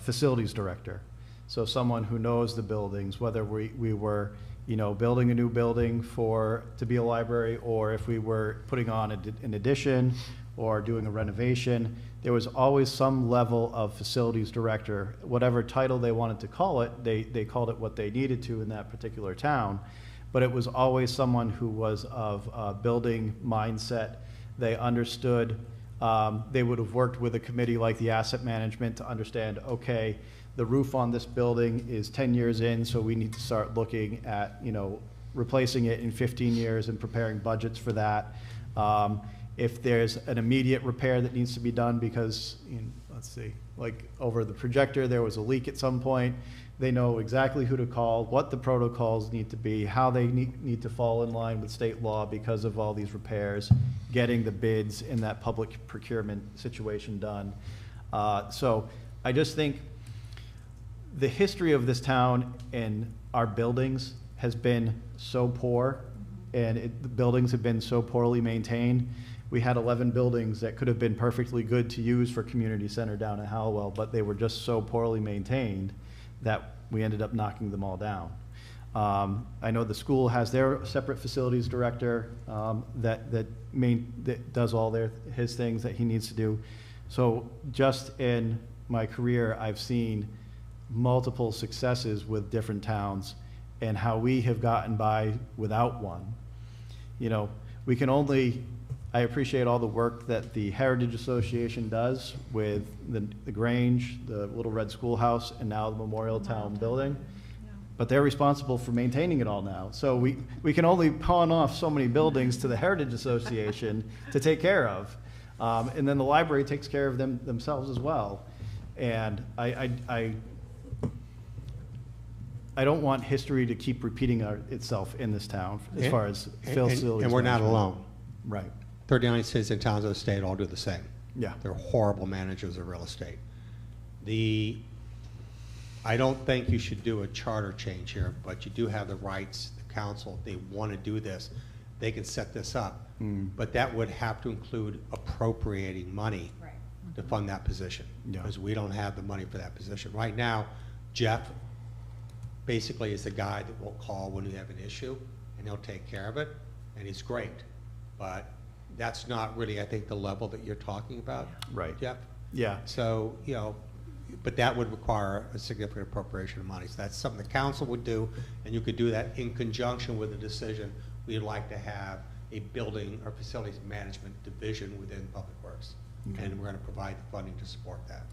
facilities director. So someone who knows the buildings, whether we were, you know, building a new building to be a library, or if we were putting on an addition or doing a renovation, there was always some level of facilities director. Whatever title they wanted to call it, they called it what they needed to in that particular town. But it was always someone who was of a building mindset. They understood, they would have worked with a committee like the asset management to understand, okay, the roof on this building is 10 years in, so we need to start looking at, you know, replacing it in 15 years and preparing budgets for that. If there's an immediate repair that needs to be done because, let's see, like over the projector, there was a leak at some point, they know exactly who to call, what the protocols need to be, how they need to fall in line with state law because of all these repairs, getting the bids in that public procurement situation done. So I just think the history of this town and our buildings has been so poor, and the buildings have been so poorly maintained. We had 11 buildings that could have been perfectly good to use for community center down in Hallowell, but they were just so poorly maintained that we ended up knocking them all down. I know the school has their separate facilities director that does all his things that he needs to do. So just in my career, I've seen multiple successes with different towns and how we have gotten by without one. You know, we can only, I appreciate all the work that the Heritage Association does with the Grange, the Little Red Schoolhouse, and now the Memorial Town Building. But they're responsible for maintaining it all now. So we can only pawn off so many buildings to the Heritage Association to take care of. And then the library takes care of themselves as well. And I don't want history to keep repeating itself in this town as far as facilities. And we're not management. alone. Right, 39 cities and towns of the state all do the same. yeah. They're horrible managers of real estate. I don't think you should do a charter change here, but you do have the rights, the council, if they want to do this, they can set this up. But that would have to include appropriating money Right. to fund that position. Yeah. Because we don't have the money for that position. Right now, Jeff basically is the guy that will call when we have an issue, and he'll take care of it, and he's great. But that's not really, I think, the level that you're talking about, Right. Jeff. Yeah, So, you know, but that would require a significant appropriation of money. So that's something the council would do, and you could do that in conjunction with a decision. We'd like to have a building or facilities management division within Public Works. Okay. And we're gonna provide the funding to support that.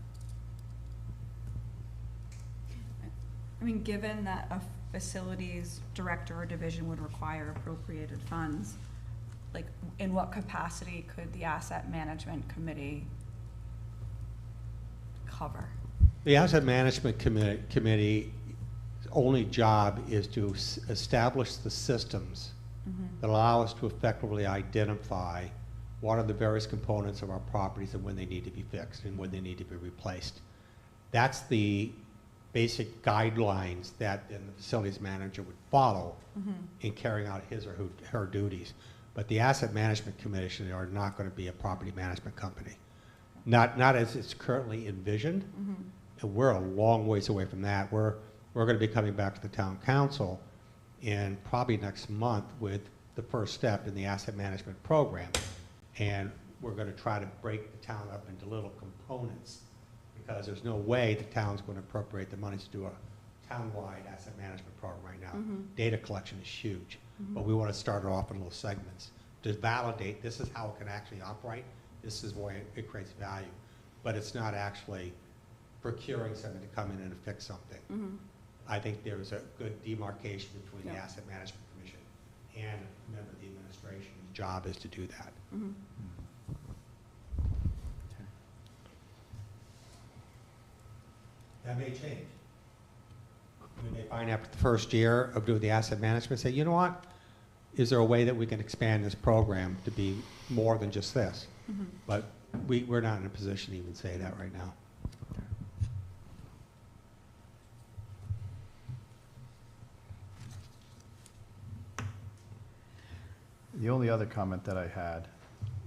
I mean, given that a facilities director or division would require appropriated funds, like, in what capacity could the asset management committee cover? The Asset Management Committee's only job is to establish the systems that allow us to effectively identify what are the various components of our properties and when they need to be fixed and when they need to be replaced. That's the basic guidelines that then the facilities manager would follow in carrying out his or her duties. But the Asset Management Commission are not going to be a property management company. Not as it's currently envisioned. And we're a long ways away from that. We're going to be coming back to the town council in probably next month with the first step in the asset management program. And we're going to try to break the town up into little components, because there's no way the town's going to appropriate the money to do a town-wide asset management program right now. Data collection is huge, but we want to start it off in little segments to validate this is how it can actually operate. This is why it creates value, but it's not actually procuring something to come in and fix something. I think there's a good demarcation between the Asset Management Commission and a member of the administration whose job is to do that. That may change. We may find after the first year of doing the asset management, say, you know what? Is there a way that we can expand this program to be more than just this? But we're not in a position to even say that right now. the only other comment that I had,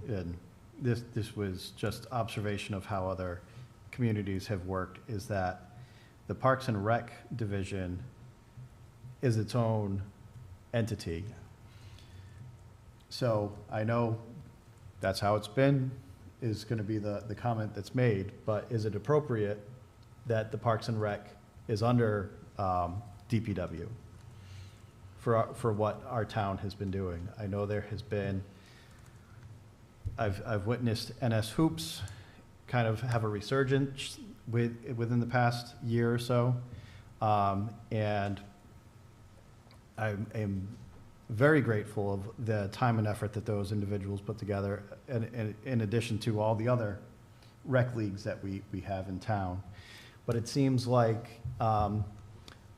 and this was just observation of how other communities have worked, is that the Parks and Rec division is its own entity. So I know that's how it's been, is gonna be the comment that's made, but is it appropriate that the Parks and Rec is under DPW for what our town has been doing? I know there has been, I've witnessed NS Hoops kind of have a resurgence within the past year or so. And I am very grateful of the time and effort that those individuals put together, and in addition to all the other rec leagues that we have in town. But it seems like,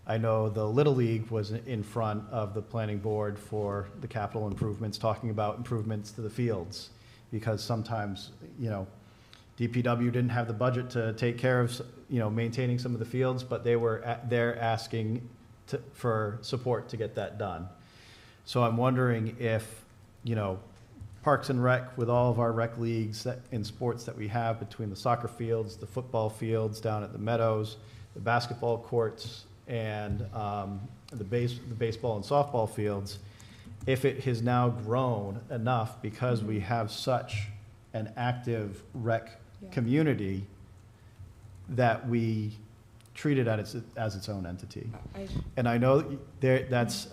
I know the Little League was in front of the planning board for the capital improvements, talking about improvements to the fields, because sometimes, you know, DPW didn't have the budget to take care of, you know, maintaining some of the fields, but they were there asking for support to get that done. So I'm wondering if, you know, Parks and Rec, with all of our rec leagues in sports that we have, between the soccer fields, the football fields down at the Meadows, the basketball courts, and the baseball and softball fields, if it has now grown enough because we have such an active rec community, that we treat it as its own entity. And I know that's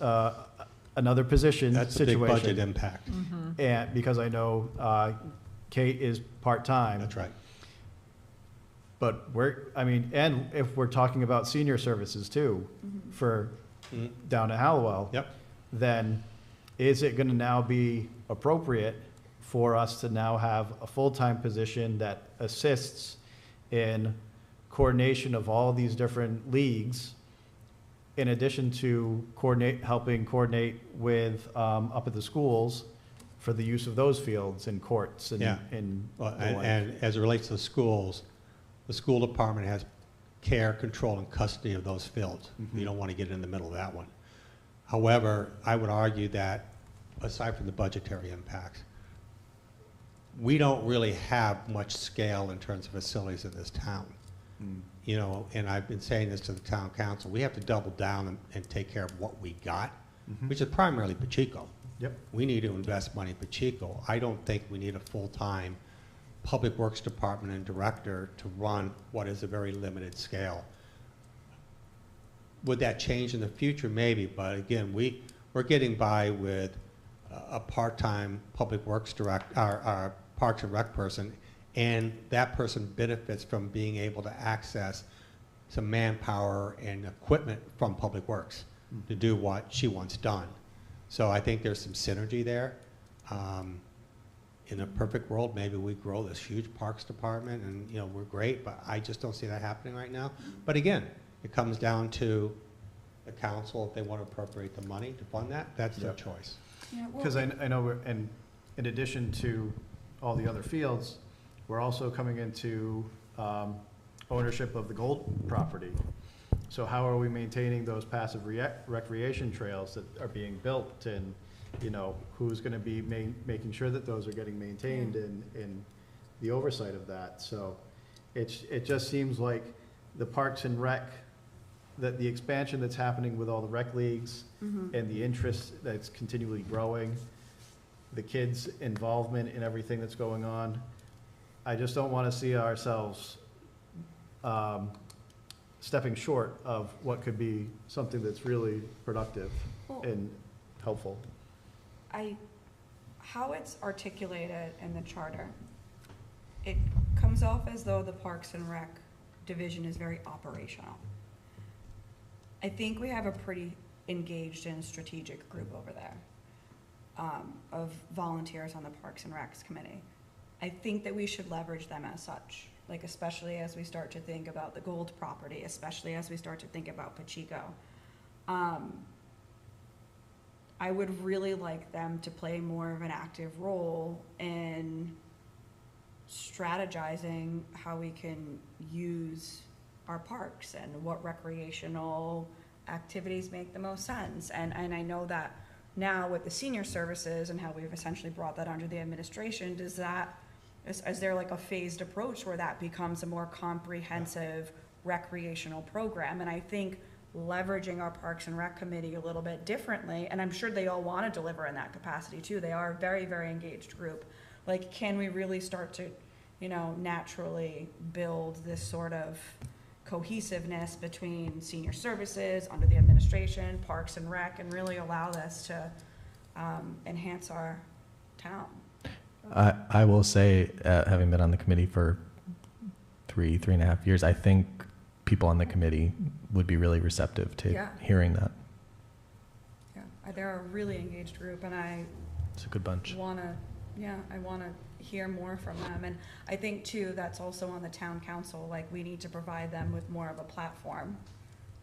another position That's a big situation. budget impact. And because I know Kate is part-time. That's right. But and if we're talking about senior services too, for down at Hallowell. Yep. Then is it gonna now be appropriate for us to now have a full-time position that assists in coordination of all these different leagues, in addition to helping coordinate with, up at the schools for the use of those fields and courts and, Yeah. and Well, the like. and as it relates to the schools, the school department has care, control, and custody of those fields. You don't want to get in the middle of that one. However, I would argue that, aside from the budgetary impacts, we don't really have much scale in terms of facilities in this town. You know, and I've been saying this to the town council, we have to double down and take care of what we got, which is primarily Pacheco. Yep. We need to invest money in Pacheco. I don't think we need a full-time Public Works Department and director to run what is a very limited scale. Would that change in the future? Maybe, but again, we're getting by with a part-time Public Works our Parks and Rec person, and that person benefits from being able to access some manpower and equipment from Public Works to do what she wants done. So I think there's some synergy there. In a perfect world, maybe we grow this huge Parks Department and, you know, we're great, but I just don't see that happening right now. But again, it comes down to the council. If they want to appropriate the money to fund that, that's their Yep. choice. Yeah, well, Because I know we're, and in addition to all the other fields, we're also coming into ownership of the Gold property. So how are we maintaining those passive recreation trails that are being built, and, you know, who's gonna be making sure that those are getting maintained and the oversight of that? So it just seems like the Parks and Rec, that the expansion that's happening with all the rec leagues and the interest that's continually growing, the kids' involvement in everything that's going on, I just don't want to see ourselves stepping short of what could be something that's really productive Well- and helpful. How it's articulated in the charter, it comes off as though the Parks and Rec division is very operational. I think we have a pretty engaged and strategic group over there, of volunteers on the Parks and Recs committee. I think that we should leverage them as such, like especially as we start to think about the Gold property, especially as we start to think about Pacheco. I would really like them to play more of an active role in strategizing how we can use our parks and what recreational activities make the most sense. And I know that now with the senior services and how we've essentially brought that under the administration, is there like a phased approach where that becomes a more comprehensive recreational program? And I think leveraging our Parks and Rec committee a little bit differently, and I'm sure they all want to deliver in that capacity too. They are a very, very engaged group. Like, can we really start to, you know, naturally build this sort of cohesiveness between senior services, under the administration, Parks and Rec, and really allow this to enhance our town? I will say, having been on the committee for three and a half years, I think people on the committee would be really receptive to Yeah. hearing that. Yeah, they're a really engaged group, and I It's a good bunch. want to hear more from them. And I think too, that's also on the town council, like, we need to provide them with more of a platform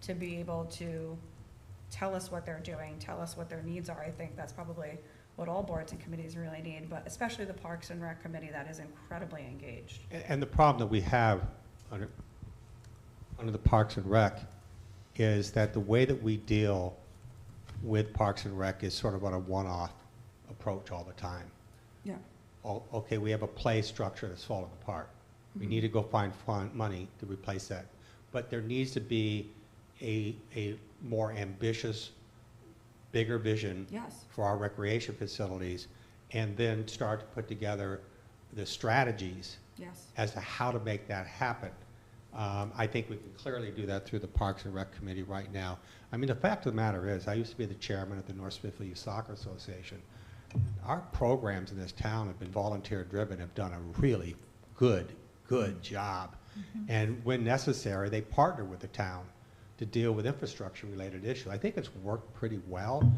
to be able to tell us what they're doing, tell us what their needs are. I think that's probably what all boards and committees really need, but especially the Parks and Rec committee that is incredibly engaged. And the problem that we have under the Parks and Rec is that the way that we deal with Parks and Rec is sort of on a one-off approach all the time. Yeah. Okay, we have a play structure that's falling apart. We need to go find money to replace that. But there needs to be a more ambitious, bigger vision Yes. for our recreation facilities, and then start to put together the strategies Yes. as to how to make that happen. I think we can clearly do that through the Parks and Rec Committee right now. I mean, the fact of the matter is, I used to be the chairman of the North Smithfield Youth Soccer Association. Our programs in this town have been volunteer-driven, have done a really good job. And when necessary, they partner with the town to deal with infrastructure-related issues. I think it's worked pretty well.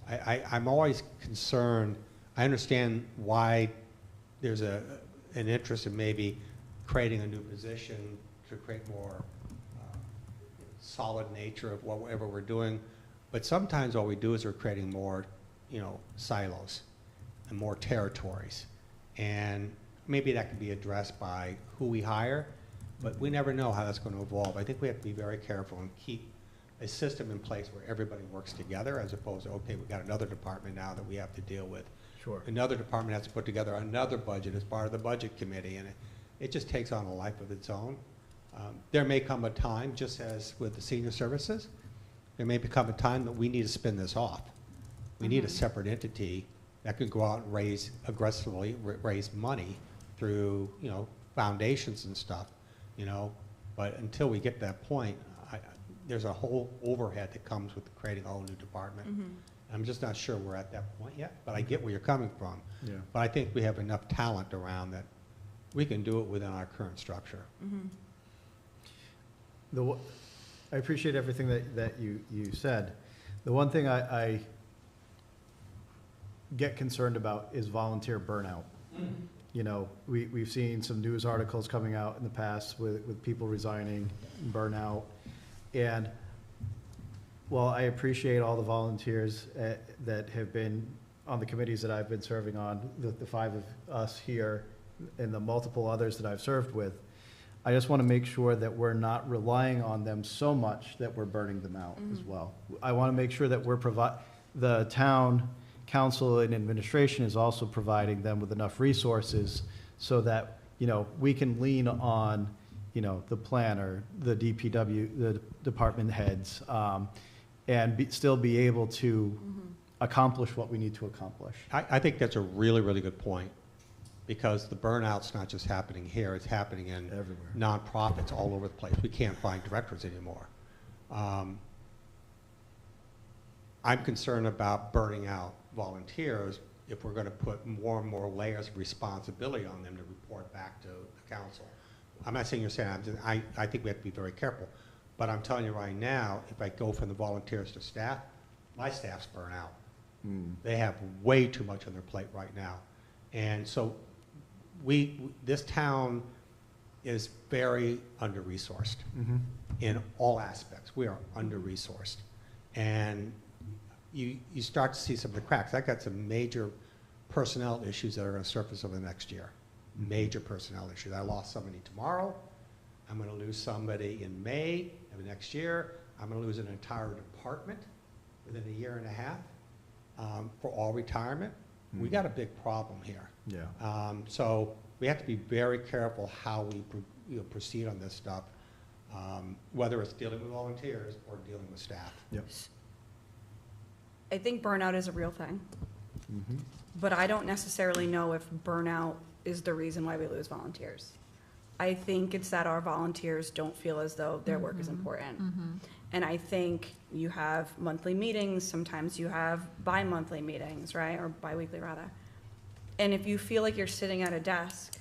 I'm always concerned. I understand why there's an interest in maybe creating a new position to create more solid nature of whatever we're doing. But sometimes all we do is we're creating more, silos and more territories. And maybe that can be addressed by who we hire, but we never know how that's going to evolve. I think we have to be very careful and keep a system in place where everybody works together, as opposed to, okay, we've got another department now that we have to deal with. Sure. Another department has to put together another budget as part of the budget committee, and it just takes on a life of its own. There may come a time, just as with the senior services, there may become a time that we need to spin this off. We need a separate entity that can go out and aggressively raise money through, foundations and stuff, But until we get to that point, there's a whole overhead that comes with creating a whole new department. I'm just not sure we're at that point yet, but I get where you're coming from. Yeah. But I think we have enough talent around that we can do it within our current structure. I appreciate everything that you said. The one thing I get concerned about is volunteer burnout. We've seen some news articles coming out in the past with people resigning, burnout. And while I appreciate all the volunteers that have been on the committees that I've been serving on, the 5 of us here and the multiple others that I've served with, I just want to make sure that we're not relying on them so much that we're burning them out as well. I want to make sure that the town council and administration is also providing them with enough resources so that, we can lean on, the planner, the DPW, the department heads, and still be able to accomplish what we need to accomplish. I think that's a really, really good point, because the burnout's not just happening here, it's happening in Everywhere. nonprofits all over the place. We can't find directors anymore. I'm concerned about burning out volunteers if we're going to put more and more layers of responsibility on them to report back to the council. I'm not saying you're saying, I think we have to be very careful, but I'm telling you right now, if I go from the volunteers to staff, my staff's burnt out. They have way too much on their plate right now. And so this town is very under-resourced in all aspects. We are under-resourced. And you start to see some of the cracks. I got some major personnel issues that are going to surface over the next year. Major personnel issues. I lost somebody tomorrow. I'm going to lose somebody in May of the next year. I'm going to lose an entire department within a year and a half for all retirement. We got a big problem here. Yeah. So we have to be very careful how we proceed on this stuff, whether it's dealing with volunteers or dealing with staff. Yep. I think burnout is a real thing, but I don't necessarily know if burnout is the reason why we lose volunteers. I think it's that our volunteers don't feel as though their work is important. And I think you have monthly meetings, sometimes you have bi-monthly meetings, right, or bi-weekly rather. And if you feel like you're sitting at a desk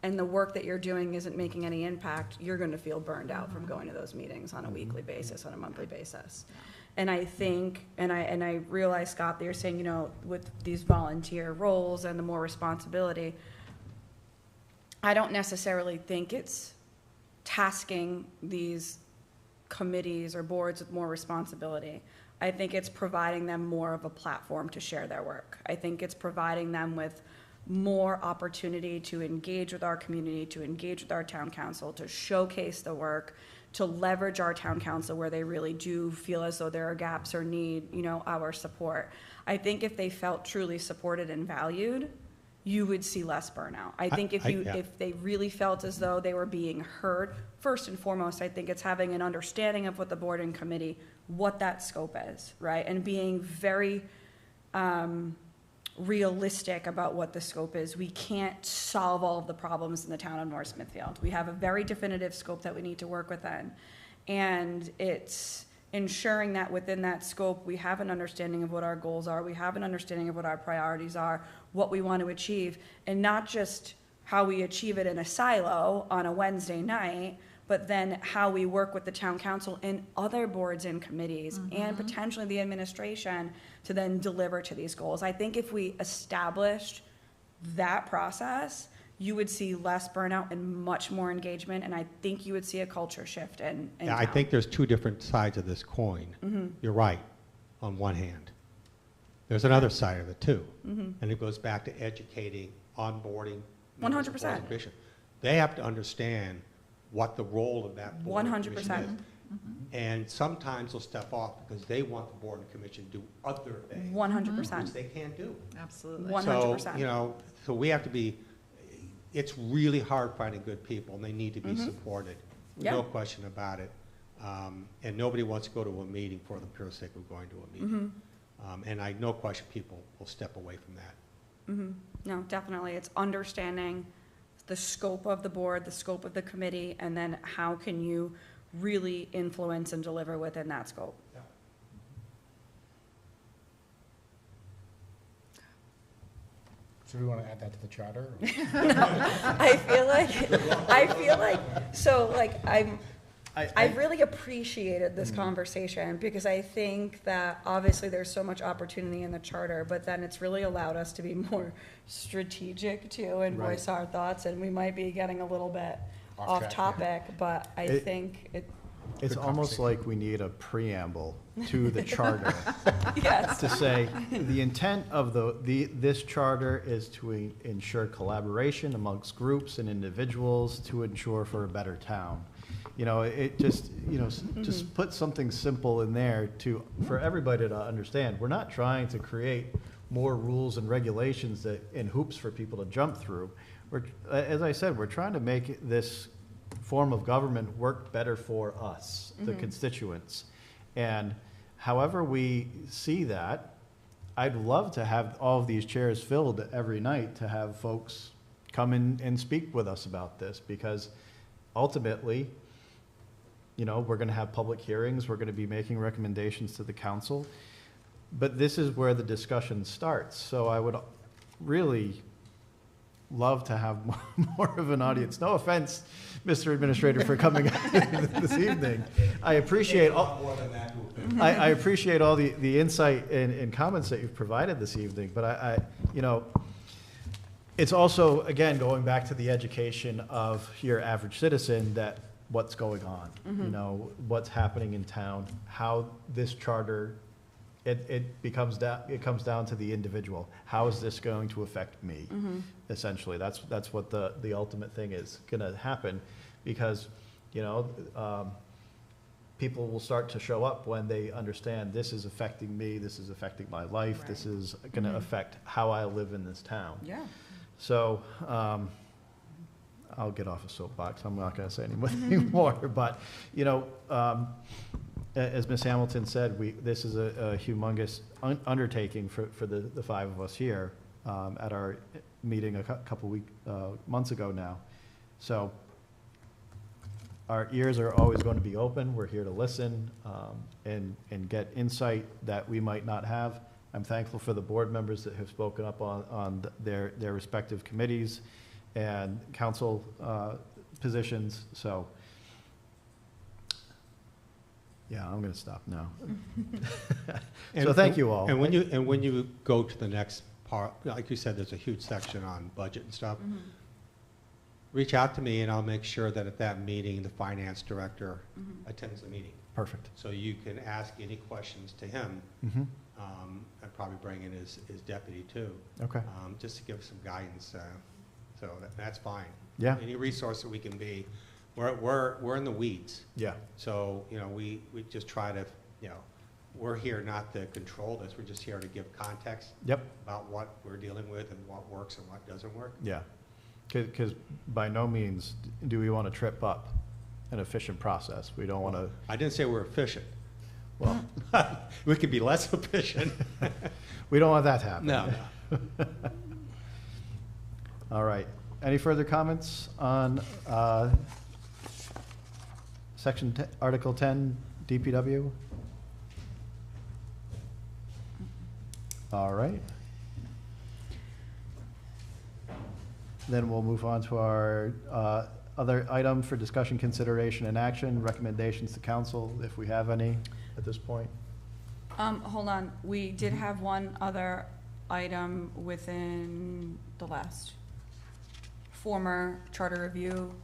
and the work that you're doing isn't making any impact, you're going to feel burned out from going to those meetings on a weekly basis, on a monthly basis. And I think, and I realize, Scott, that you're saying, with these volunteer roles and the more responsibility, I don't necessarily think it's tasking these committees or boards with more responsibility. I think it's providing them more of a platform to share their work. I think it's providing them with more opportunity to engage with our community, to engage with our town council, to showcase the work, to leverage our town council where they really do feel as though there are gaps or need, our support. I think if they felt truly supported and valued, you would see less burnout. I think if they really felt as though they were being heard, first and foremost, I think it's having an understanding of what the board and committee, what that scope is, right? And being very realistic about what the scope is. We can't solve all of the problems in the town of North Smithfield. We have a very definitive scope that we need to work within. And it's ensuring that within that scope, we have an understanding of what our goals are, we have an understanding of what our priorities are, what we want to achieve, and not just how we achieve it in a silo on a Wednesday night, but then how we work with the town council and other boards and committees and potentially the administration to then deliver to these goals. I think if we established that process, you would see less burnout and much more engagement, and I think you would see a culture shift in Yeah, I town. think there's two different sides of this coin. You're right, on one hand. There's another side of it too. And it goes back to educating, onboarding. members of boards and 100%. commission. They have to understand what the role of that board and 100%. commission is. And sometimes they'll step off because they want the board and commission to do other things, 100%. which they can't do. Absolutely. 100%. So, you know, so we have to be, it's really hard finding good people, and they need to be supported. Yeah. No question about it. And nobody wants to go to a meeting for the pure sake of going to a meeting. And no question people will step away from that. No, definitely. It's understanding the scope of the board, the scope of the committee, and then how can you really influence and deliver within that scope. So we want to add that to the charter? or- I feel like, so like, I really appreciated this conversation because I think that obviously there's so much opportunity in the charter, but then it's really allowed us to be more strategic too and Right. voice our thoughts, and we might be getting a little bit Off off track, yeah. topic, but I It- think it, It's Good almost conversation. like we need a preamble to the charter yes. to say, the intent of this charter is to ensure collaboration amongst groups and individuals to ensure for a better town. You know, it just, you know, just put something simple in there for everybody to understand. We're not trying to create more rules and regulations and hoops for people to jump through. As I said, we're trying to make this form of government work better for us, the constituents. And however we see that, I'd love to have all of these chairs filled every night to have folks come in and speak with us about this, because ultimately, you know, we're gonna have public hearings, we're gonna be making recommendations to the council, but this is where the discussion starts. So I would really love to have more of an audience. No offense, Mr. Administrator, for coming this evening. I appreciate all, More than that to offend. I appreciate all the insight and comments that you've provided this evening, but I, you know, it's also, again, going back to the education of your average citizen, that what's going on, you know, what's happening in town, how this charter, it comes down to the individual. How is this going to affect me? Essentially, that's what the ultimate thing is gonna happen, because, you know, people will start to show up when they understand this is affecting me, this is affecting my life, this is gonna affect how I live in this town. Yeah. So, I'll get off a soapbox, I'm not gonna say anymore, but, you know, as Ms. Hamilton said, this is a humongous undertaking for the five of us here, at our meeting a couple months ago now. So, our ears are always going to be open, we're here to listen, and get insight that we might not have. I'm thankful for the board members that have spoken up on their respective committees and council positions, so. Yeah, I'm gonna stop now. So thank you all. And when you go to the next part, like you said, there's a huge section on budget and stuff. Reach out to me and I'll make sure that at that meeting, the finance director attends the meeting. Perfect. So you can ask any questions to him, Mhm. and probably bring in his deputy too, Okay, just to give some guidance, so that's fine. yeah, Any resource that we can be, we're in the weeds. yeah, So, you know, we just try to, you know, we're here not to control this, we're just here to give context yep, about what we're dealing with and what works and what doesn't work. yeah. Because by no means do we want to trip up an efficient process. We don't want to, I didn't say we're efficient. well, We could be less efficient. we don't want that to happen. No. All right. Any further comments on Article 10, DPW? All right. Then we'll move on to our other item for discussion, consideration, and action, recommendations to council, if we have any at this point. Hold on, we did have one other item within the last former charter review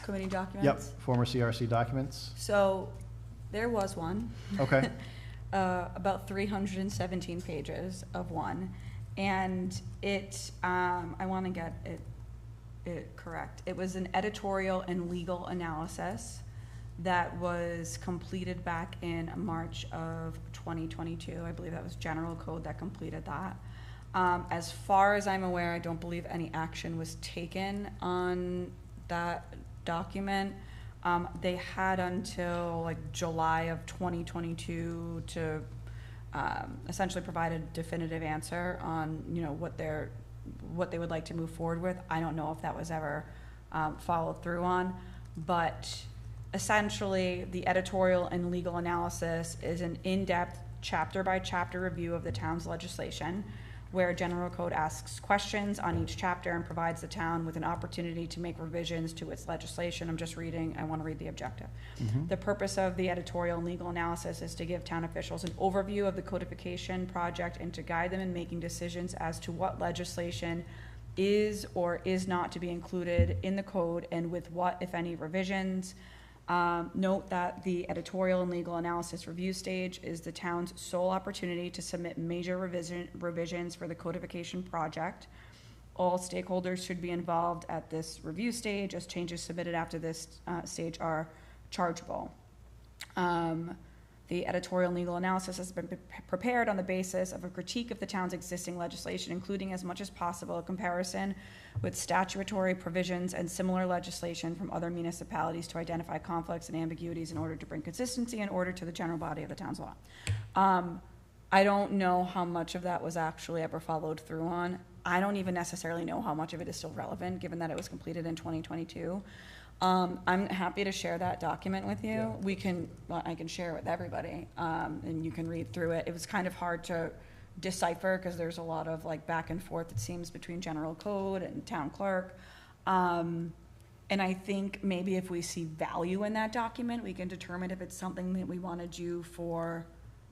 committee documents. Yep, former CRC documents. So there was one. Okay. About 317 pages of one. And it, I want to get it correct. It was an editorial and legal analysis that was completed back in March of 2022. I believe that was General Code that completed that. As far as I'm aware, I don't believe any action was taken on that document. They had until like July of 2022 to essentially provide a definitive answer on, you know, what they would like to move forward with. I don't know if that was ever followed through on, but essentially the editorial and legal analysis is an in-depth chapter by chapter review of the town's legislation, where General Code asks questions on each chapter and provides the town with an opportunity to make revisions to its legislation. I'm just reading, I want to read the objective. The purpose of the editorial and legal analysis is to give town officials an overview of the codification project and to guide them in making decisions as to what legislation is or is not to be included in the code and with what, if any, revisions. Note that the editorial and legal analysis review stage is the town's sole opportunity to submit major revisions for the codification project. All stakeholders should be involved at this review stage, as changes submitted after this stage are chargeable. The editorial and legal analysis has been prepared on the basis of a critique of the town's existing legislation, including as much as possible a comparison with statutory provisions and similar legislation from other municipalities to identify conflicts and ambiguities in order to bring consistency and order to the general body of the town's law. I don't know how much of that was actually ever followed through on. I don't even necessarily know how much of it is still relevant, given that it was completed in 2022. I'm happy to share that document with you. Yeah. I can share it with everybody, and you can read through it. It was kind of hard to decipher because there's a lot of like back and forth, it seems, between general code and town clerk. And I think maybe if we see value in that document, we can determine if it's something that we want to do for,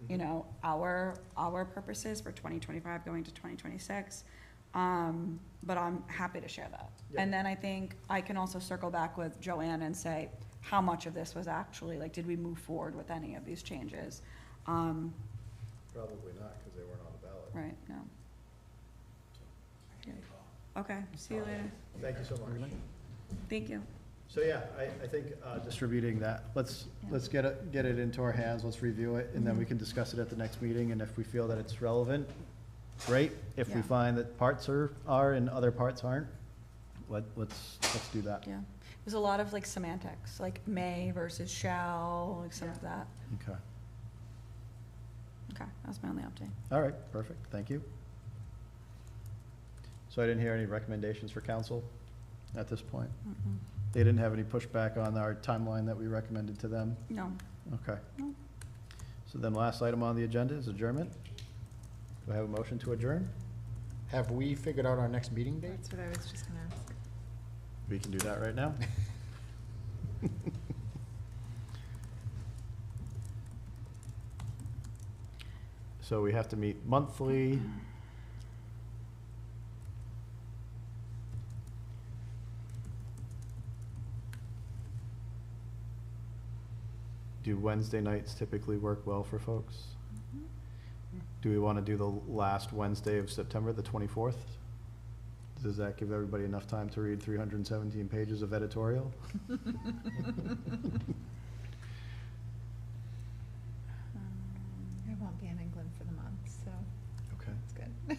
you know, our purposes for 2025 going to 2026. But I'm happy to share that. Yeah. And then I think I can also circle back with Joanne and say how much of this was actually, like, did we move forward with any of these changes? Probably not, because they weren't on the ballot. Right, no. Okay, see you later. Thank you so much. Thank you. So yeah, I think distributing that, let's get it into our hands, let's review it, and then we can discuss it at the next meeting, and if we feel that it's relevant, great. If we Yeah. find that parts are and other parts aren't, let's do that. Yeah, it was a lot of like semantics, like may versus shall, like some of that. Okay. Okay, that was my only update. All right, perfect, thank you. So I didn't hear any recommendations for council at this point? Mm-mm. They didn't have any pushback on our timeline that we recommended to them? No. Okay. No. So then last item on the agenda is adjournment. Do I have a motion to adjourn? Have we figured out our next meeting date? That's what I was just gonna ask. We can do that right now. So we have to meet monthly. Do Wednesday nights typically work well for folks? Do we want to do the last Wednesday of September, the 24th? Does that give everybody enough time to read 317 pages of editorial? I won't be in England for the month, so Okay. it's good.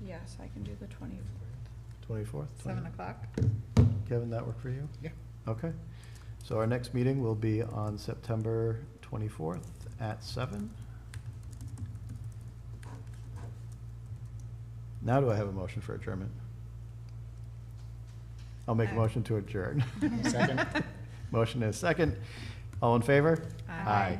Yes, I can do the 24th. 24th? 7 o'clock. Kevin, that work for you? Yeah. Okay. So our next meeting will be on September 24th at 7. Now do I have a motion for adjournment? I'll make a motion to adjourn. Second? Motion is second. All in favor? Aye.